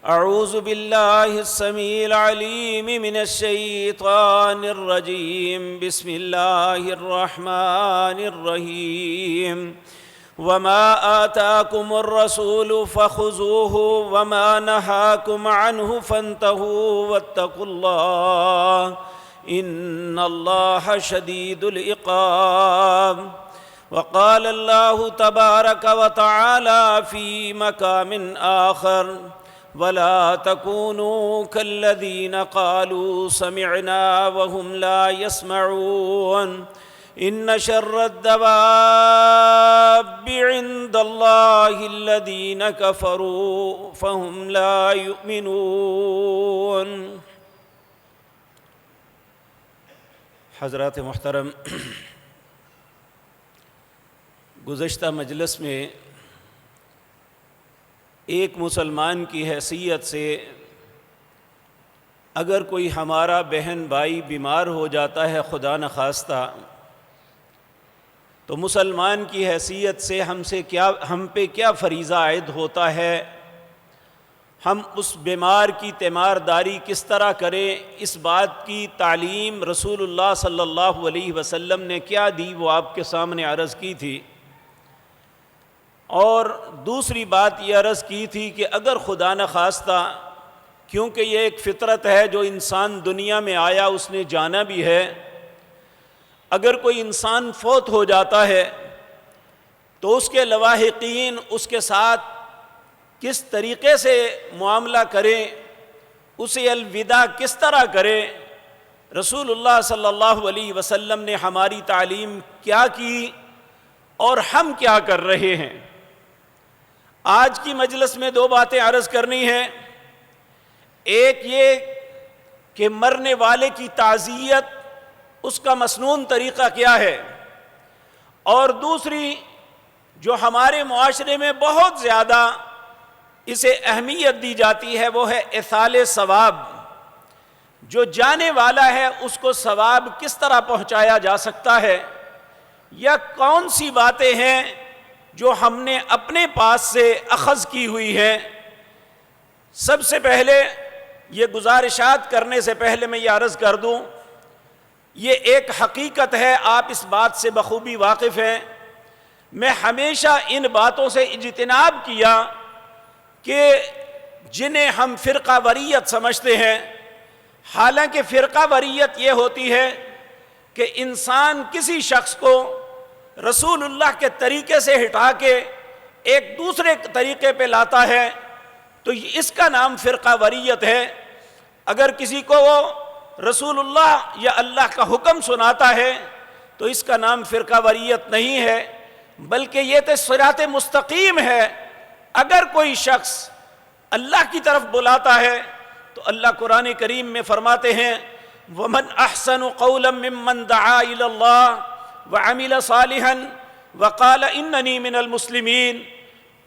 اعوذ باللہ السمیع العلیم من الشیطان الرجیم بسم اللہ الرحمن الرحیم وما آتاکم الرسول فخذوه وما نہاکم عنہ فانتہوا واتقوا اللہ ان اللہ شدید العقاب وقال اللہ تبارک وتعالی فی مقام آخر ولا تكونوا كالذين قالوا سمعنا وهم لا يسمعون ان شر الدواب عند الله الذين كفروا فهم لا يؤمنون۔ حضرات محترم، گزشتہ مجلس میں ایک مسلمان کی حیثیت سے اگر کوئی ہمارا بہن بھائی بیمار ہو جاتا ہے خدا نخواستہ، تو مسلمان کی حیثیت سے ہم پہ کیا فریضہ عائد ہوتا ہے، ہم اس بیمار کی تیمارداری کس طرح کریں، اس بات کی تعلیم رسول اللہ صلی اللہ علیہ وسلم نے کیا دی وہ آپ کے سامنے عرض کی تھی۔ اور دوسری بات یہ عرض کی تھی کہ اگر خدا نخواستہ، کیونکہ یہ ایک فطرت ہے جو انسان دنیا میں آیا اس نے جانا بھی ہے، اگر کوئی انسان فوت ہو جاتا ہے تو اس کے لواحقین اس کے ساتھ کس طریقے سے معاملہ کریں، اسے الوداع کس طرح کریں، رسول اللہ صلی اللہ علیہ وسلم نے ہماری تعلیم کیا کی اور ہم کیا کر رہے ہیں۔ آج کی مجلس میں دو باتیں عرض کرنی ہیں، ایک یہ کہ مرنے والے کی تعزیت اس کا مسنون طریقہ کیا ہے، اور دوسری جو ہمارے معاشرے میں بہت زیادہ اسے اہمیت دی جاتی ہے وہ ہے ایصال ثواب، جو جانے والا ہے اس کو ثواب کس طرح پہنچایا جا سکتا ہے، یا کون سی باتیں ہیں جو ہم نے اپنے پاس سے اخذ کی ہوئی ہیں۔ سب سے پہلے یہ گزارشات کرنے سے پہلے میں یہ عرض کر دوں، یہ ایک حقیقت ہے، آپ اس بات سے بخوبی واقف ہیں، میں ہمیشہ ان باتوں سے اجتناب کیا کہ جنہیں ہم فرقہ وریت سمجھتے ہیں، حالانکہ فرقہ وریت یہ ہوتی ہے کہ انسان کسی شخص کو رسول اللہ کے طریقے سے ہٹا کے ایک دوسرے طریقے پہ لاتا ہے، تو اس کا نام فرقہ وریت ہے۔ اگر کسی کو وہ رسول اللہ یا اللہ کا حکم سناتا ہے تو اس کا نام فرقہ وریت نہیں ہے، بلکہ یہ تو صراط مستقیم ہے۔ اگر کوئی شخص اللہ کی طرف بلاتا ہے تو اللہ قرآن کریم میں فرماتے ہیں وَمَنْ أَحْسَنُ قَوْلًا مِّمَّنْ دَعَا إِلَى اللَّهِ وَعَمِلَ صَالِحًا وَقَالَ إِنَّنِي مِنَ الْمُسْلِمِينَ۔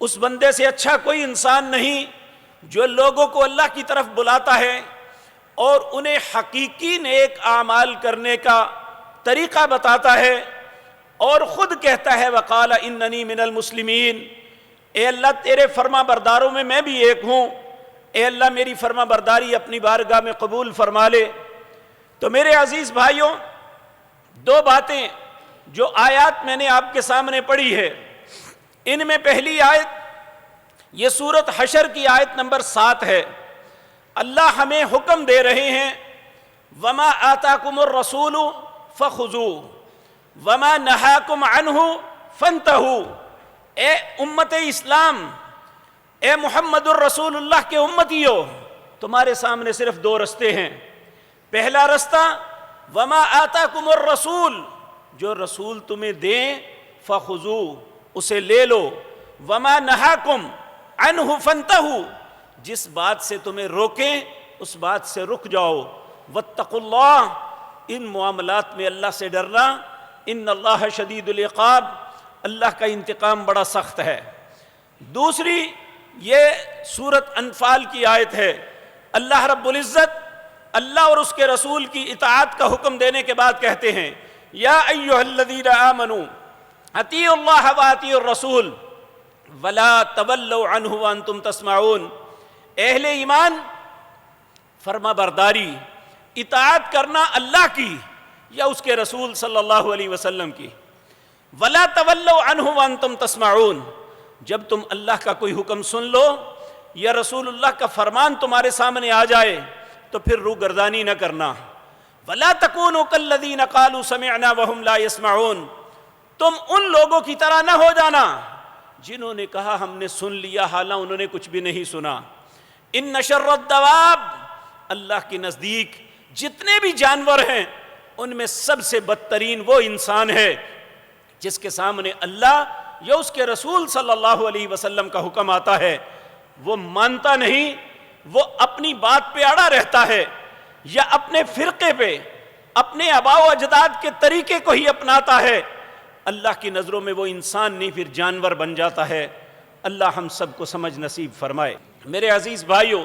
اس بندے سے اچھا کوئی انسان نہیں جو لوگوں کو اللہ کی طرف بلاتا ہے اور انہیں حقیقی نیک اعمال کرنے کا طریقہ بتاتا ہے اور خود کہتا ہے وَقَالَ إِنَّنِي مِنَ الْمُسْلِمِينَ، اے اللہ تیرے فرما برداروں میں بھی ایک ہوں، اے اللہ میری فرما برداری اپنی بارگاہ میں قبول فرما لے۔ تو میرے عزیز بھائیوں، دو باتیں جو آیات میں نے آپ کے سامنے پڑھی ہے، ان میں پہلی آیت یہ سورۃ حشر کی آیت نمبر 7 ہے۔ اللہ ہمیں حکم دے رہے ہیں وَمَا آتَاكُمُ الرَّسُولُ فَخُذُوهُ وَمَا نَهَاكُمْ عَنْهُ فَانْتَهُوا۔ اے امت اسلام، اے محمد الرسول اللہ کے امتیو، تمہارے سامنے صرف دو رستے ہیں۔ پہلا رستہ وَمَا آتَاكُمُ الرَّسُولُ، جو رسول تمہیں دیں فَخُذُوهُ، اسے لے لو، وَمَا نَهَاكُمْ عَنْهُ فَانْتَهُوا، جس بات سے تمہیں روکیں اس بات سے رک جاؤ، وَاتَّقُوا اللَّهَ، ان معاملات میں اللہ سے ڈرنا، ان اللہ شدید العقاب، اللہ کا انتقام بڑا سخت ہے۔ دوسری یہ سورۃ انفال کی آیت ہے، اللہ رب العزت اللہ اور اس کے رسول کی اطاعت کا حکم دینے کے بعد کہتے ہیں یا ایھا الذین آمنوا اطیعوا اللہ واطیعوا الرسول ولا تولوا عنہ وانتم تسمعون، اہل ایمان فرما برداری، اطاعت کرنا اللہ کی یا اس کے رسول صلی اللہ علیہ وسلم کی. وَلَا تَوَلَّوْا عَنْهُ وَأَنْتُمْ تَسْمَعُونَ، جب تم اللہ کا کوئی حکم سن لو یا رسول اللہ کا فرمان تمہارے سامنے آ جائے تو پھر روگردانی نہ کرنا. وَلَا تَكُونُوا كَالَّذِينَ قَالُوا سَمِعْنَا وَهُمْ لَا يَسْمَعُونَ، تم ان لوگوں کی طرح نہ ہو جانا جنہوں نے کہا ہم نے سن لیا حالانکہ انہوں نے کچھ بھی نہیں سنا. ان شر الدواب، اللہ کے نزدیک جتنے بھی جانور ہیں ان میں سب سے بدترین وہ انسان ہے جس کے سامنے اللہ یا اس کے رسول صلی اللہ علیہ وسلم کا حکم آتا ہے وہ مانتا نہیں، وہ اپنی بات پہ اڑا رہتا ہے یا اپنے فرقے پہ، اپنے آباء و اجداد کے طریقے کو ہی اپناتا ہے. اللہ کی نظروں میں وہ انسان نہیں، پھر جانور بن جاتا ہے. اللہ ہم سب کو سمجھ نصیب فرمائے. میرے عزیز بھائیوں،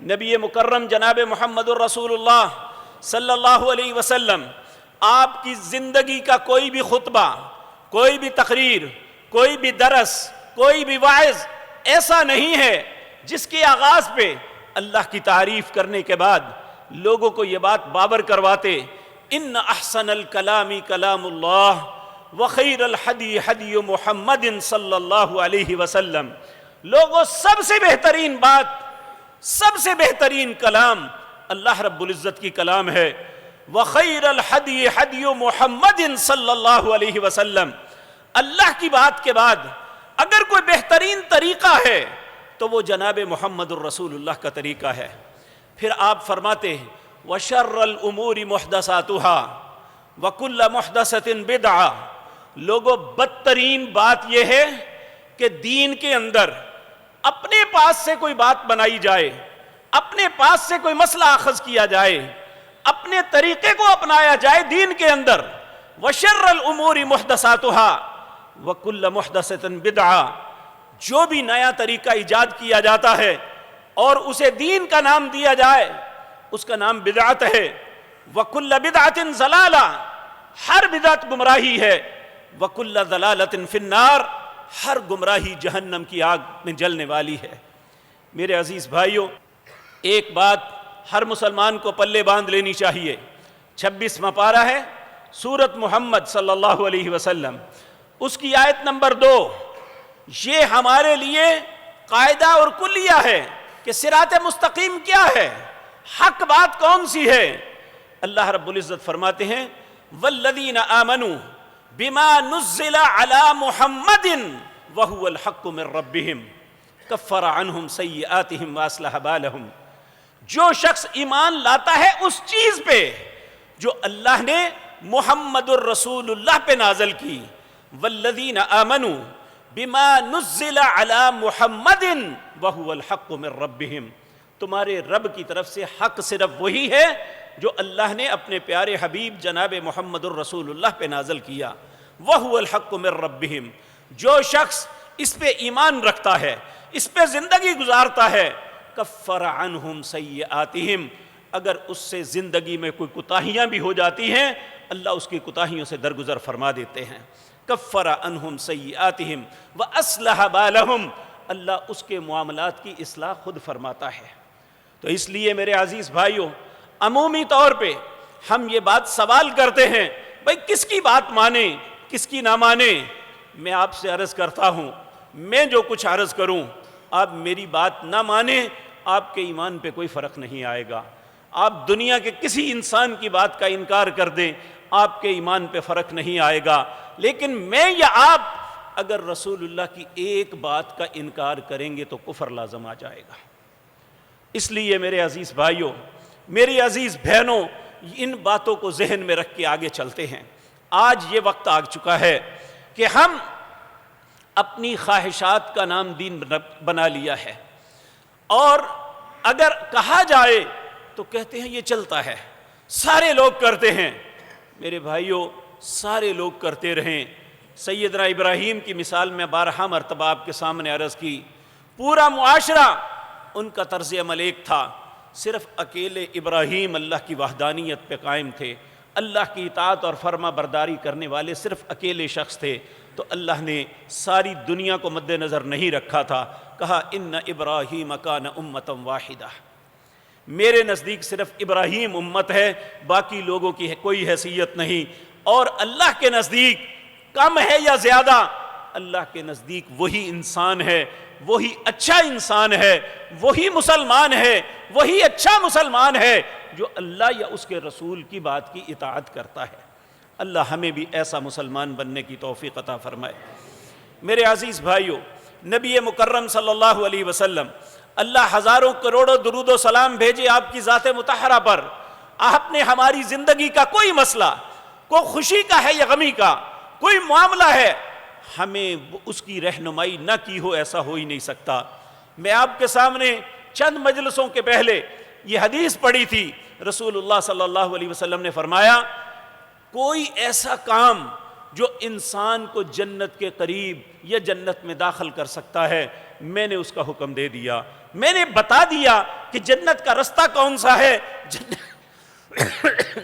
نبی مکرم جناب محمد الرسول اللہ صلی اللہ علیہ وسلم، آپ کی زندگی کا کوئی بھی خطبہ، کوئی بھی تقریر، کوئی بھی درس، کوئی بھی واعظ ایسا نہیں ہے جس کے آغاز پہ اللہ کی تعریف کرنے کے بعد لوگوں کو یہ بات باور کرواتے ان احسن الکلام کلام اللہ وخیر الحدی حدی محمد صلی اللہ علیہ وسلم. لوگوں سب سے بہترین بات، سب سے بہترین کلام اللہ رب العزت کی کلام ہے. وخیر الحدی حدی محمد صلی اللہ علیہ وسلم. اللہ کی بات کے بعد اگر کوئی بہترین طریقہ ہے تو وہ جناب محمد الرسول اللہ کا طریقہ ہے. پھر آپ فرماتے ہیں وَشَرَّ الْأُمُورِ مُحْدَثَاتُهَا وَكُلَّ مُحْدَثَةٍ بِدْعَةٍ. لوگوں بدترین بات یہ ہے کہ دین کے اندر اپنے پاس سے کوئی بات بنائی جائے، اپنے پاس سے کوئی مسئلہ اخذ کیا جائے، اپنے طریقے کو اپنایا جائے دین کے اندر. وَشَرَّ الْأُمُورِ مُحْدَثَاتُهَا وَكُلَّ مُحْدَثَةٍ بِدْعَةٍ. جو بھی نیا طریقہ ایجاد کیا جاتا ہے اور اسے دین کا نام دیا جائے اس کا نام بدعت ہے. وَكُلَّ بِدْعَةٍ ضَلَالَةٍ، ہر بدعت گمراہی ہے. وَكُلَّ ضَلَالَةٍ فِي النَّارِ، ہر گمراہی جہنم کی آگ میں جلنے والی ہے. میرے عزیز بھائیوں، ایک بات ہر مسلمان کو پلے باندھ لینی چاہیے. 26واں پارہ ہے سورت محمد صلی اللہ علیہ وسلم، اس کی آیت نمبر 2. یہ ہمارے لیے قاعدہ اور کلیہ ہے کہ صراط مستقیم کیا ہے، حق بات کون سی ہے. اللہ رب العزت فرماتے ہیں والذین آمنوا بما نزل علی محمد وهو الحق من ربهم کفر عنہم سیئاتہم واصلح بالہم. جو شخص ایمان لاتا ہے اس چیز پہ جو اللہ نے محمد الرسول اللہ پہ نازل کی. والذین آمنوا بما نزل علی محمد وهو الحق من ربهم. تمہارے رب کی طرف سے حق صرف وہی ہے جو اللہ نے اپنے پیارے حبیب جناب محمد الرسول اللہ پہ نازل کیا. وَهُوَ الْحَقُّ مِن رَبِّهِمْ. جو شخص اس پہ ایمان رکھتا ہے، اس پہ زندگی گزارتا ہے، کفر عنہم سیئاتہم، اگر اس سے زندگی میں کوئی کوتاہیاں بھی ہو جاتی ہیں اللہ اس کی کوتاہیوں سے درگزر فرما دیتے ہیں. کفر عنہم سیئاتہم واصلح بالہم، اللہ اس کے معاملات کی اصلاح خود فرماتا ہے. تو اس لیے میرے عزیز بھائیوں، عمومی طور پہ ہم یہ بات سوال کرتے ہیں بھئی کس کی بات مانیں کس کی نہ مانیں. میں آپ سے عرض کرتا ہوں، میں جو کچھ عرض کروں آپ میری بات نہ مانیں، آپ کے ایمان پہ کوئی فرق نہیں آئے گا. آپ دنیا کے کسی انسان کی بات کا انکار کر دیں، آپ کے ایمان پہ فرق نہیں آئے گا. لیکن میں یا آپ اگر رسول اللہ کی ایک بات کا انکار کریں گے تو کفر لازم آ جائے گا. اس لیے میرے عزیز بھائیوں، میری عزیز بہنوں، ان باتوں کو ذہن میں رکھ کے آگے چلتے ہیں. آج یہ وقت آ چکا ہے کہ ہم اپنی خواہشات کا نام دین بنا لیا ہے، اور اگر کہا جائے تو کہتے ہیں یہ چلتا ہے، سارے لوگ کرتے ہیں. میرے بھائیوں، سارے لوگ کرتے رہیں. سیدنا ابراہیم کی مثال میں بارہا مرتبہ آپ کے سامنے عرض کی. پورا معاشرہ ان کا طرز عمل ایک تھا، صرف اکیلے ابراہیم اللہ کی وحدانیت پہ قائم تھے. اللہ کی اطاعت اور فرما برداری کرنے والے صرف اکیلے شخص تھے. تو اللہ نے ساری دنیا کو مد نظر نہیں رکھا تھا، کہا ان ابراہیم کان امۃ واحدہ، میرے نزدیک صرف ابراہیم امت ہے، باقی لوگوں کی کوئی حیثیت نہیں۔ اور اللہ کے نزدیک کم ہے یا زیادہ؟ اللہ کے نزدیک وہی انسان ہے، وہی اچھا انسان ہے، وہی مسلمان ہے، وہی اچھا مسلمان ہے جو اللہ یا اس کے رسول کی بات کی اطاعت کرتا ہے۔ اللہ ہمیں بھی ایسا مسلمان بننے کی توفیق عطا فرمائے۔ میرے عزیز بھائیو، نبی مکرم صلی اللہ علیہ وسلم، اللہ ہزاروں کروڑوں درود و سلام بھیجے آپ کی ذات مطہرہ پر، آپ نے ہماری زندگی کا کوئی مسئلہ، کوئی خوشی کا ہے یا غمی کا، کوئی معاملہ ہے، ہمیں اس کی رہنمائی نہ کی ہو، ایسا ہو ہی نہیں سکتا۔ میں آپ کے سامنے چند مجلسوں کے پہلے یہ حدیث پڑھی تھی، رسول اللہ صلی اللہ علیہ وسلم نے فرمایا کوئی ایسا کام جو انسان کو جنت کے قریب یا جنت میں داخل کر سکتا ہے، میں نے اس کا حکم دے دیا، میں نے بتا دیا کہ جنت کا رستہ کون سا ہے،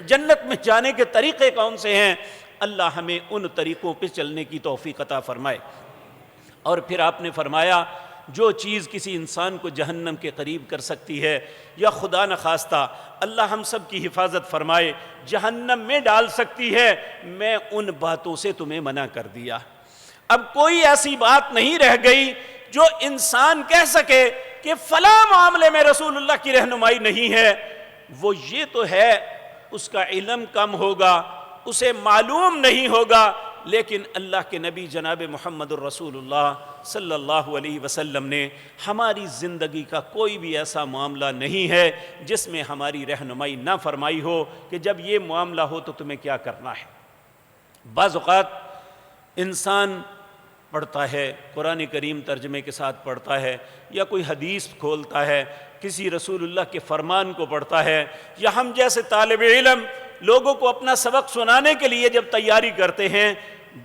جنت میں جانے کے طریقے کون سے ہیں۔ اللہ ہمیں ان طریقوں پہ چلنے کی توفیق عطا فرمائے۔ اور پھر آپ نے فرمایا جو چیز کسی انسان کو جہنم کے قریب کر سکتی ہے یا خدا نخواستہ اللہ ہم سب کی حفاظت فرمائے جہنم میں ڈال سکتی ہے، میں ان باتوں سے تمہیں منع کر دیا۔ اب کوئی ایسی بات نہیں رہ گئی جو انسان کہہ سکے کہ فلاں معاملے میں رسول اللہ کی رہنمائی نہیں ہے۔ وہ یہ تو ہے اس کا علم کم ہوگا، اسے معلوم نہیں ہوگا، لیکن اللہ کے نبی جناب محمد الرسول اللہ صلی اللہ علیہ وسلم نے ہماری زندگی کا کوئی بھی ایسا معاملہ نہیں ہے جس میں ہماری رہنمائی نہ فرمائی ہو کہ جب یہ معاملہ ہو تو تمہیں کیا کرنا ہے۔ بعض اوقات انسان پڑھتا ہے، قرآن کریم ترجمے کے ساتھ پڑھتا ہے، یا کوئی حدیث کھولتا ہے، کسی رسول اللہ کے فرمان کو پڑھتا ہے، یا ہم جیسے طالب علم لوگوں کو اپنا سبق سنانے کے لیے جب تیاری کرتے ہیں،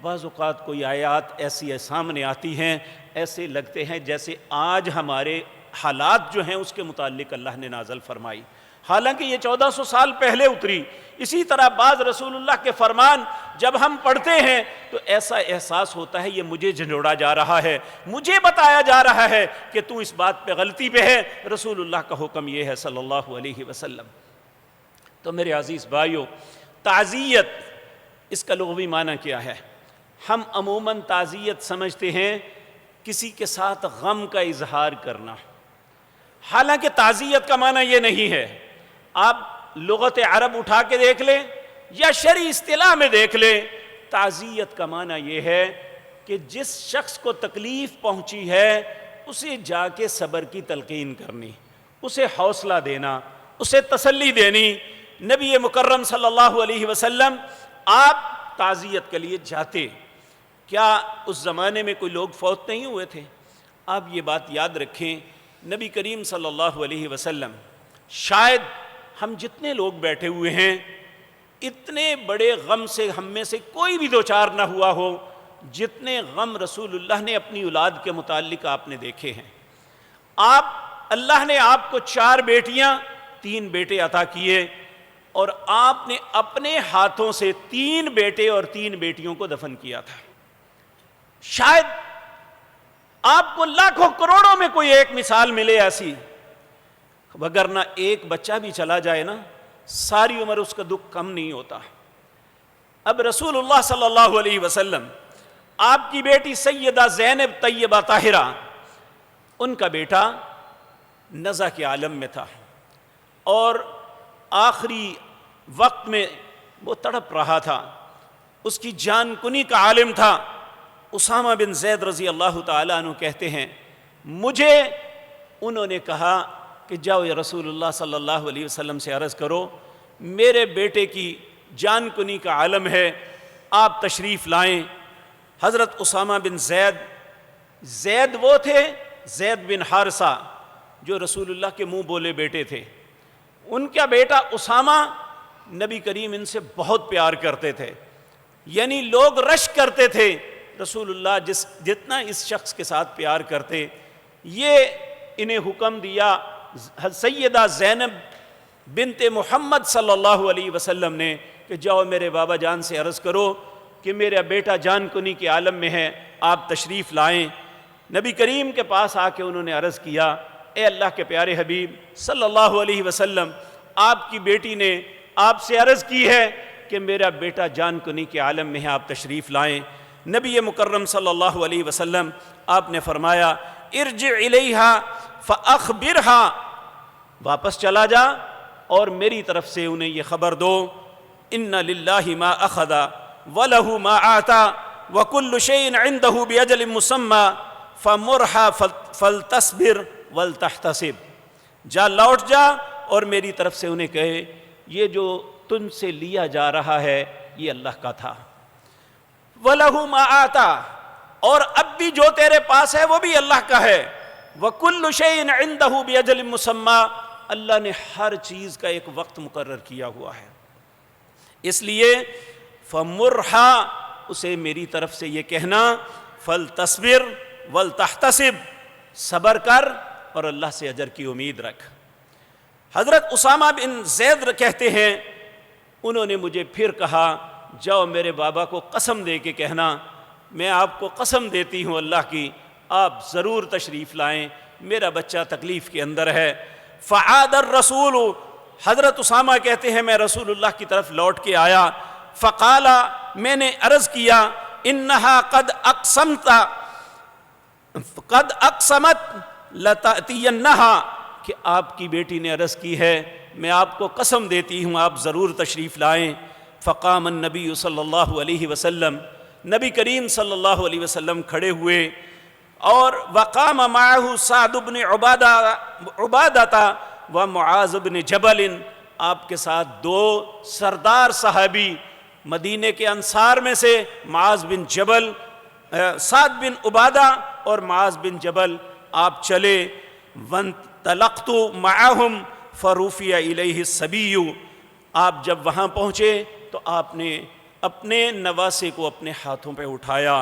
بعض اوقات کوئی آیات ایسی سامنے آتی ہیں، ایسے لگتے ہیں جیسے آج ہمارے حالات جو ہیں اس کے متعلق اللہ نے نازل فرمائی، حالانکہ یہ 1400 سال پہلے اتری۔ اسی طرح بعض رسول اللہ کے فرمان جب ہم پڑھتے ہیں تو ایسا احساس ہوتا ہے یہ مجھے جھنجھوڑا جا رہا ہے، مجھے بتایا جا رہا ہے کہ تو اس بات پہ غلطی پہ ہے، رسول اللہ کا حکم یہ ہے صلی اللہ علیہ وسلم۔ تو میرے عزیز بھائیو، تعزیت اس کا لغوی معنی کیا ہے؟ ہم عموماً تعزیت سمجھتے ہیں کسی کے ساتھ غم کا اظہار کرنا، حالانکہ تعزیت کا معنی یہ نہیں ہے۔ آپ لغت عرب اٹھا کے دیکھ لیں یا شرعی اصطلاح میں دیکھ لیں، تعزیت کا معنی یہ ہے کہ جس شخص کو تکلیف پہنچی ہے اسے جا کے صبر کی تلقین کرنی، اسے حوصلہ دینا، اسے تسلی دینی۔ نبی مکرم صلی اللہ علیہ وسلم آپ تعزیت کے لیے جاتے، کیا اس زمانے میں کوئی لوگ فوت نہیں ہوئے تھے؟ آپ یہ بات یاد رکھیں، نبی کریم صلی اللہ علیہ وسلم، شاید ہم جتنے لوگ بیٹھے ہوئے ہیں اتنے بڑے غم سے ہم میں سے کوئی بھی دوچار نہ ہوا ہو جتنے غم رسول اللہ نے اپنی اولاد کے متعلق آپ نے دیکھے ہیں۔ اللہ نے آپ کو 4 بیٹیاں 3 بیٹے عطا کیے، اور آپ نے اپنے ہاتھوں سے 3 بیٹے اور 3 بیٹیوں کو دفن کیا تھا۔ شاید آپ کو لاکھوں کروڑوں میں کوئی ایک مثال ملے ایسی، وگرنہ ایک بچہ بھی چلا جائے نا ساری عمر اس کا دکھ کم نہیں ہوتا۔ اب رسول اللہ صلی اللہ علیہ وسلم، آپ کی بیٹی سیدہ زینب طیبہ طاہرہ، ان کا بیٹا نزع کے عالم میں تھا، اور آخری وقت میں وہ تڑپ رہا تھا، اس کی جان کنی کا عالم تھا۔ اسامہ بن زید رضی اللہ تعالیٰ عنہ کہتے ہیں مجھے انہوں نے کہا کہ جاؤ یا رسول اللہ صلی اللہ علیہ وسلم سے عرض کرو میرے بیٹے کی جان کنی کا عالم ہے، آپ تشریف لائیں۔ حضرت اسامہ بن زید وہ تھے، زید بن حارثہ جو رسول اللہ کے منہ بولے بیٹے تھے، ان کا بیٹا اسامہ، نبی کریم ان سے بہت پیار کرتے تھے، یعنی لوگ رشک کرتے تھے رسول اللہ جتنا اس شخص کے ساتھ پیار کرتے۔ یہ انہیں حکم دیا سیدہ زینب بنت محمد صلی اللہ علیہ وسلم نے کہ جاؤ میرے بابا جان سے عرض کرو کہ میرا بیٹا جان کنی کے عالم میں ہے، آپ تشریف لائیں۔ نبی کریم کے پاس آ کے انہوں نے عرض کیا، اے اللہ کے پیارے حبیب صلی اللہ علیہ وسلم، آپ کی بیٹی نے آپ سے عرض کی ہے کہ میرا بیٹا جان کنی کے عالم میں ہے، آپ تشریف لائیں۔ نبی مکرم صلی اللہ علیہ وسلم آپ نے فرمایا، ارجع الیہا فاخبرہا، واپس چلا جا اور میری طرف سے انہیں یہ خبر دو، ان للہ ما اخذ ولہ ما آتا وکل شیء عندہ باجل مسمی فمرھا فلتصبر ولتحتسب، جا لوٹ جا اور میری طرف سے انہیں کہے یہ جو تم سے لیا جا رہا ہے یہ اللہ کا تھا، وَلَهُ مَا آتا، اور اب بھی جو تیرے پاس ہے وہ بھی اللہ کا ہے، وَكُلُّ شَيْءٍ عِندَهُ بِأَجَلٍ مُّسَمًّى، اللہ نے ہر چیز کا ایک وقت مقرر کیا ہوا ہے، اس لیے فَمُرْحَا، اسے میری طرف سے یہ کہنا، فَلْتَصْبِرْ وَلْتَحْتَسِبْ، صبر کر اور اللہ سے اجر کی امید رکھ۔ حضرت اسامہ بن زید کہتے ہیں انہوں نے مجھے پھر کہا، جاؤ میرے بابا کو قسم دے کے کہنا، میں آپ کو قسم دیتی ہوں اللہ کی، آپ ضرور تشریف لائیں، میرا بچہ تکلیف کے اندر ہے۔ فعاد الرسول، حضرت اسامہ کہتے ہیں میں رسول اللہ کی طرف لوٹ کے آیا، فقالا، میں نے عرض کیا، انہا قد اقسمت لتأتینہا، کہ آپ کی بیٹی نے عرض کی ہے میں آپ کو قسم دیتی ہوں آپ ضرور تشریف لائیں۔ فقام النبی صلی اللہ علیہ وسلم، نبی کریم صلی اللہ علیہ وسلم کھڑے ہوئے، اور وقام معہ سعد بن عبادہ و معاذ بن جبل، آپ کے ساتھ دو سردار صحابی مدینے کے انصار میں سے معاذ بن جبل، سعد بن عبادہ اور معاذ بن جبل، آپ چلے، وانطلقت معہم فرفع الیہ الصبی، آپ جب وہاں پہنچے تو آپ نے اپنے نواسے کو اپنے ہاتھوں پہ اٹھایا،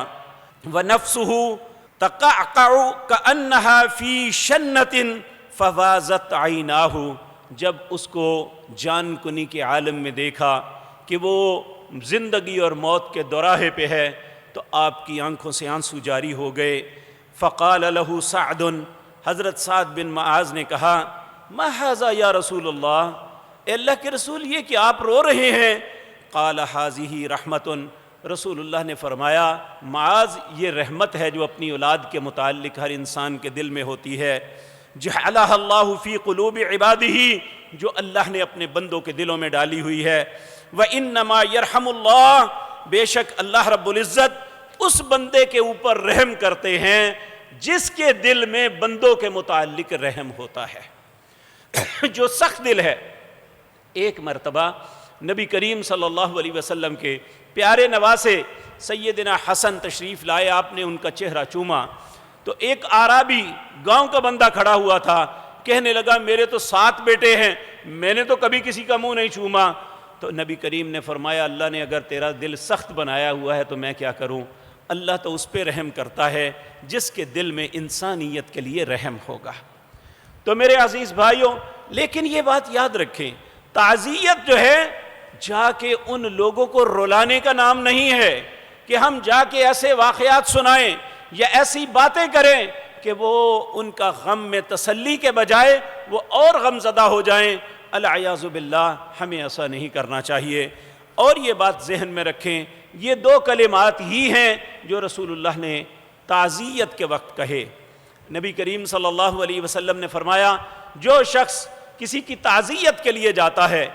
وَنَفْسُهُ تَقَعْقَعُ كَأَنَّهَا فِي شَنَّةٍ فَفَاضَتْ عَيْنَاهُ، جب اس کو جان کنی کے عالم میں دیکھا کہ وہ زندگی اور موت کے دوراہے پہ ہے تو آپ کی آنکھوں سے آنسو جاری ہو گئے۔ فقال له سعد، حضرت سعد بن معاذ نے کہا، ما ھذا یا رسول اللہ، اے اللہ کے رسول یہ کہ آپ رو رہے ہیں؟ قال ھذہ رحمت، رسول اللہ نے فرمایا، معاذ یہ رحمت ہے جو اپنی اولاد کے متعلق ہر انسان کے دل میں ہوتی ہے، جعلھا اللہ فی قلوب عبادہ، جو اللہ نے اپنے بندوں کے دلوں میں ڈالی ہوئی ہے، وَإِنَّمَا يَرْحَمُ اللَّهُ، بے شک اللہ رب العزت اس بندے کے اوپر رحم کرتے ہیں جس کے دل میں بندوں کے متعلق رحم ہوتا ہے، جو سخت دل ہے۔ ایک مرتبہ نبی کریم صلی اللہ علیہ وسلم کے پیارے نواسے سیدنا حسن تشریف لائے، آپ نے ان کا چہرہ چوما تو ایک اعرابی گاؤں کا بندہ کھڑا ہوا تھا، کہنے لگا میرے تو 7 بیٹے ہیں، میں نے تو کبھی کسی کا منہ نہیں چوما۔ تو نبی کریم نے فرمایا، اللہ نے اگر تیرا دل سخت بنایا ہوا ہے تو میں کیا کروں، اللہ تو اس پہ رحم کرتا ہے جس کے دل میں انسانیت کے لیے رحم ہوگا۔ تو میرے عزیز بھائیوں، لیکن یہ بات یاد رکھیں، تعزیت جو ہے جا کے ان لوگوں کو رلانے کا نام نہیں ہے کہ ہم جا کے ایسے واقعات سنائیں یا ایسی باتیں کریں کہ وہ ان کا غم میں تسلی کے بجائے وہ اور غم زدہ ہو جائیں۔ العیاذ باللہ، ہمیں ایسا نہیں کرنا چاہیے۔ اور یہ بات ذہن میں رکھیں، یہ 2 کلمات ہی ہیں جو رسول اللہ نے تعزیت کے وقت کہے۔ نبی کریم صلی اللہ علیہ وسلم نے فرمایا، جو شخص کسی کی تعزیت کے لیے جاتا ہے،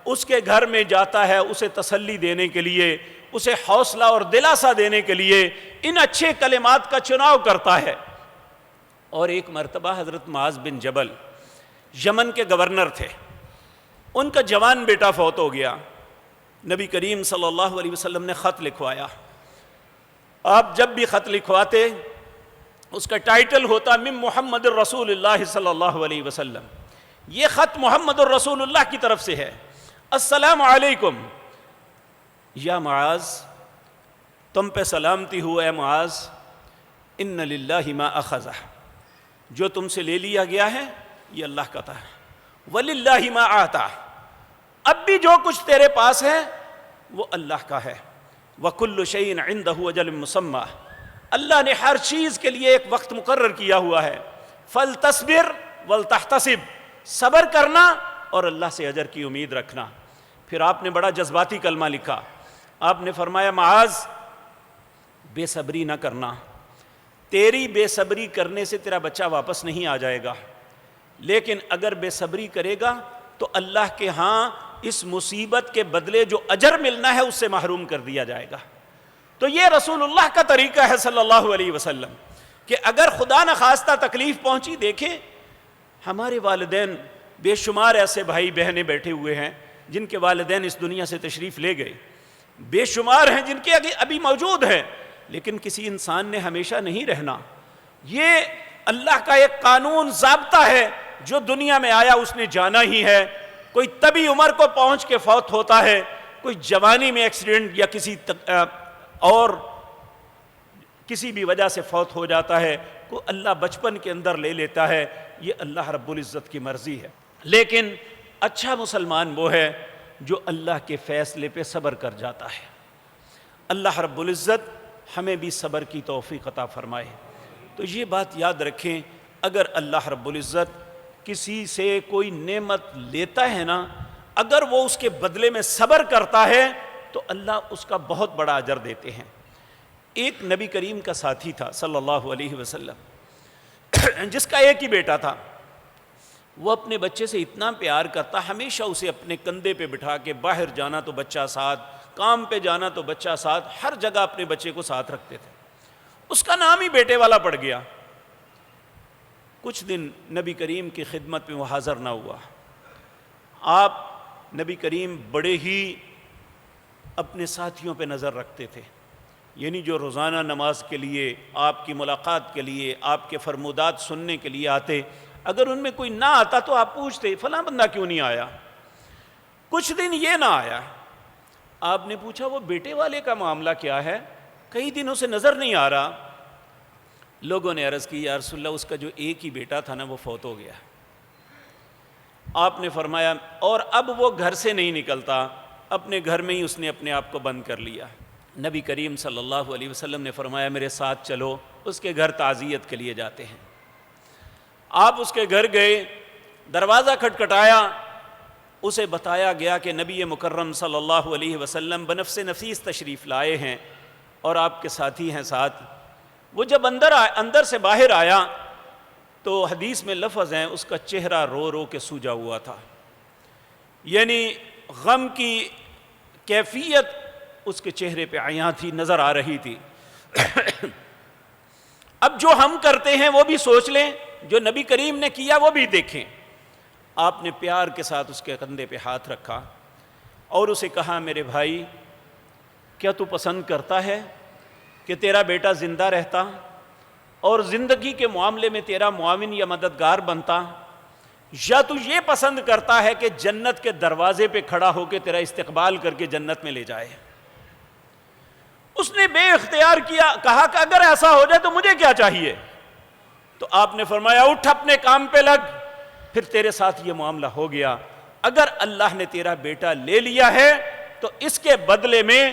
اس کے گھر میں جاتا ہے اسے تسلی دینے کے لیے، اسے حوصلہ اور دلاسا دینے کے لیے ان اچھے کلمات کا چناؤ کرتا ہے۔ اور ایک مرتبہ حضرت معاذ بن جبل یمن کے گورنر تھے، ان کا جوان بیٹا فوت ہو گیا، نبی کریم صلی اللہ علیہ وسلم نے خط لکھوایا۔ آپ جب بھی خط لکھواتے اس کا ٹائٹل ہوتا من محمد الرسول اللہ صلی اللہ علیہ وسلم، یہ خط محمد الرسول اللہ کی طرف سے ہے۔ السلام علیکم یا معاذ، تم پہ سلامتی ہو اے معاذ، ان للہ ما اخذ، جو تم سے لے لیا گیا ہے یہ اللہ کا تھا، وللہ ما آتا، اب بھی جو کچھ تیرے پاس ہے وہ اللہ کا ہے، وکل شیء عندہ اجل مسمی، اللہ نے ہر چیز کے لیے ایک وقت مقرر کیا ہوا ہے. فَلْتَصْبِرْ وَلْتَحْتَسِبْ، صبر کرنا اور اللہ سے اجر کی امید رکھنا. پھر آپ نے بڑا جذباتی کلمہ لکھا. آپ نے فرمایا معاذ بے صبری نہ کرنا، تیری بے صبری کرنے سے تیرا بچہ واپس نہیں آ جائے گا، لیکن اگر بے صبری کرے گا تو اللہ کے ہاں اس مصیبت کے بدلے جو اجر ملنا ہے اس سے محروم کر دیا جائے گا. تو یہ رسول اللہ کا طریقہ ہے صلی اللہ علیہ وسلم کہ اگر خدا نخواستہ تکلیف پہنچی. دیکھیں ہمارے والدین، بے شمار ایسے بھائی بہنیں بیٹھے ہوئے ہیں جن کے والدین اس دنیا سے تشریف لے گئے، بے شمار ہیں جن کے ابھی موجود ہیں، لیکن کسی انسان نے ہمیشہ نہیں رہنا. یہ اللہ کا ایک قانون ضابطہ ہے، جو دنیا میں آیا اس نے جانا ہی ہے. کوئی طبی عمر کو پہنچ کے فوت ہوتا ہے، کوئی جوانی میں ایکسیڈنٹ یا اور کسی بھی وجہ سے فوت ہو جاتا ہے، کوئی اللہ بچپن کے اندر لے لیتا ہے. یہ اللہ رب العزت کی مرضی ہے. لیکن اچھا مسلمان وہ ہے جو اللہ کے فیصلے پہ صبر کر جاتا ہے. اللہ رب العزت ہمیں بھی صبر کی توفیق عطا فرمائے. تو یہ بات یاد رکھیں، اگر اللہ رب العزت کسی سے کوئی نعمت لیتا ہے نا، اگر وہ اس کے بدلے میں صبر کرتا ہے تو اللہ اس کا بہت بڑا اجر دیتے ہیں. ایک نبی کریم کا ساتھی تھا صلی اللہ علیہ وسلم، جس کا ایک ہی بیٹا تھا. وہ اپنے بچے سے اتنا پیار کرتا، ہمیشہ اسے اپنے کندھے پہ بٹھا کے باہر جانا تو بچہ ساتھ، کام پہ جانا تو بچہ ساتھ، ہر جگہ اپنے بچے کو ساتھ رکھتے تھے. اس کا نام ہی بیٹے والا پڑ گیا. کچھ دن نبی کریم کی خدمت میں وہ حاضر نہ ہوا. آپ نبی کریم بڑے ہی اپنے ساتھیوں پہ نظر رکھتے تھے، یعنی جو روزانہ نماز کے لیے، آپ کی ملاقات کے لیے، آپ کے فرمودات سننے کے لیے آتے، اگر ان میں کوئی نہ آتا تو آپ پوچھتے فلاں بندہ کیوں نہیں آیا. کچھ دن یہ نہ آیا. آپ نے پوچھا وہ بیٹے والے کا معاملہ کیا ہے، کئی دنوں سے نظر نہیں آ رہا. لوگوں نے عرض کی یا رسول اللہ اس کا جو ایک ہی بیٹا تھا نا وہ فوت ہو گیا. آپ نے فرمایا اور اب وہ گھر سے نہیں نکلتا، اپنے گھر میں ہی اس نے اپنے آپ کو بند کر لیا. نبی کریم صلی اللہ علیہ وسلم نے فرمایا میرے ساتھ چلو، اس کے گھر تعزیت کے لیے جاتے ہیں. آپ اس کے گھر گئے، دروازہ کھٹکھٹایا، اسے بتایا گیا کہ نبی مکرم صلی اللہ علیہ وسلم بنفس نفیس تشریف لائے ہیں اور آپ کے ساتھی ہیں ساتھ. وہ جب اندر سے باہر آیا تو حدیث میں لفظ ہیں اس کا چہرہ رو رو کے سوجا ہوا تھا، یعنی غم کی کیفیت اس کے چہرے پہ عیاں تھی، نظر آ رہی تھی. اب جو ہم کرتے ہیں وہ بھی سوچ لیں، جو نبی کریم نے کیا وہ بھی دیکھیں. آپ نے پیار کے ساتھ اس کے کندھے پہ ہاتھ رکھا اور اسے کہا میرے بھائی کیا تو پسند کرتا ہے کہ تیرا بیٹا زندہ رہتا اور زندگی کے معاملے میں تیرا معاون یا مددگار بنتا، یا تو یہ پسند کرتا ہے کہ جنت کے دروازے پہ کھڑا ہو کے تیرا استقبال کر کے جنت میں لے جائے. اس نے بے اختیار کہا کہ اگر ایسا ہو جائے تو مجھے کیا چاہیے. تو آپ نے فرمایا اٹھ اپنے کام پہ لگ، پھر تیرے ساتھ یہ معاملہ ہو گیا. اگر اللہ نے تیرا بیٹا لے لیا ہے تو اس کے بدلے میں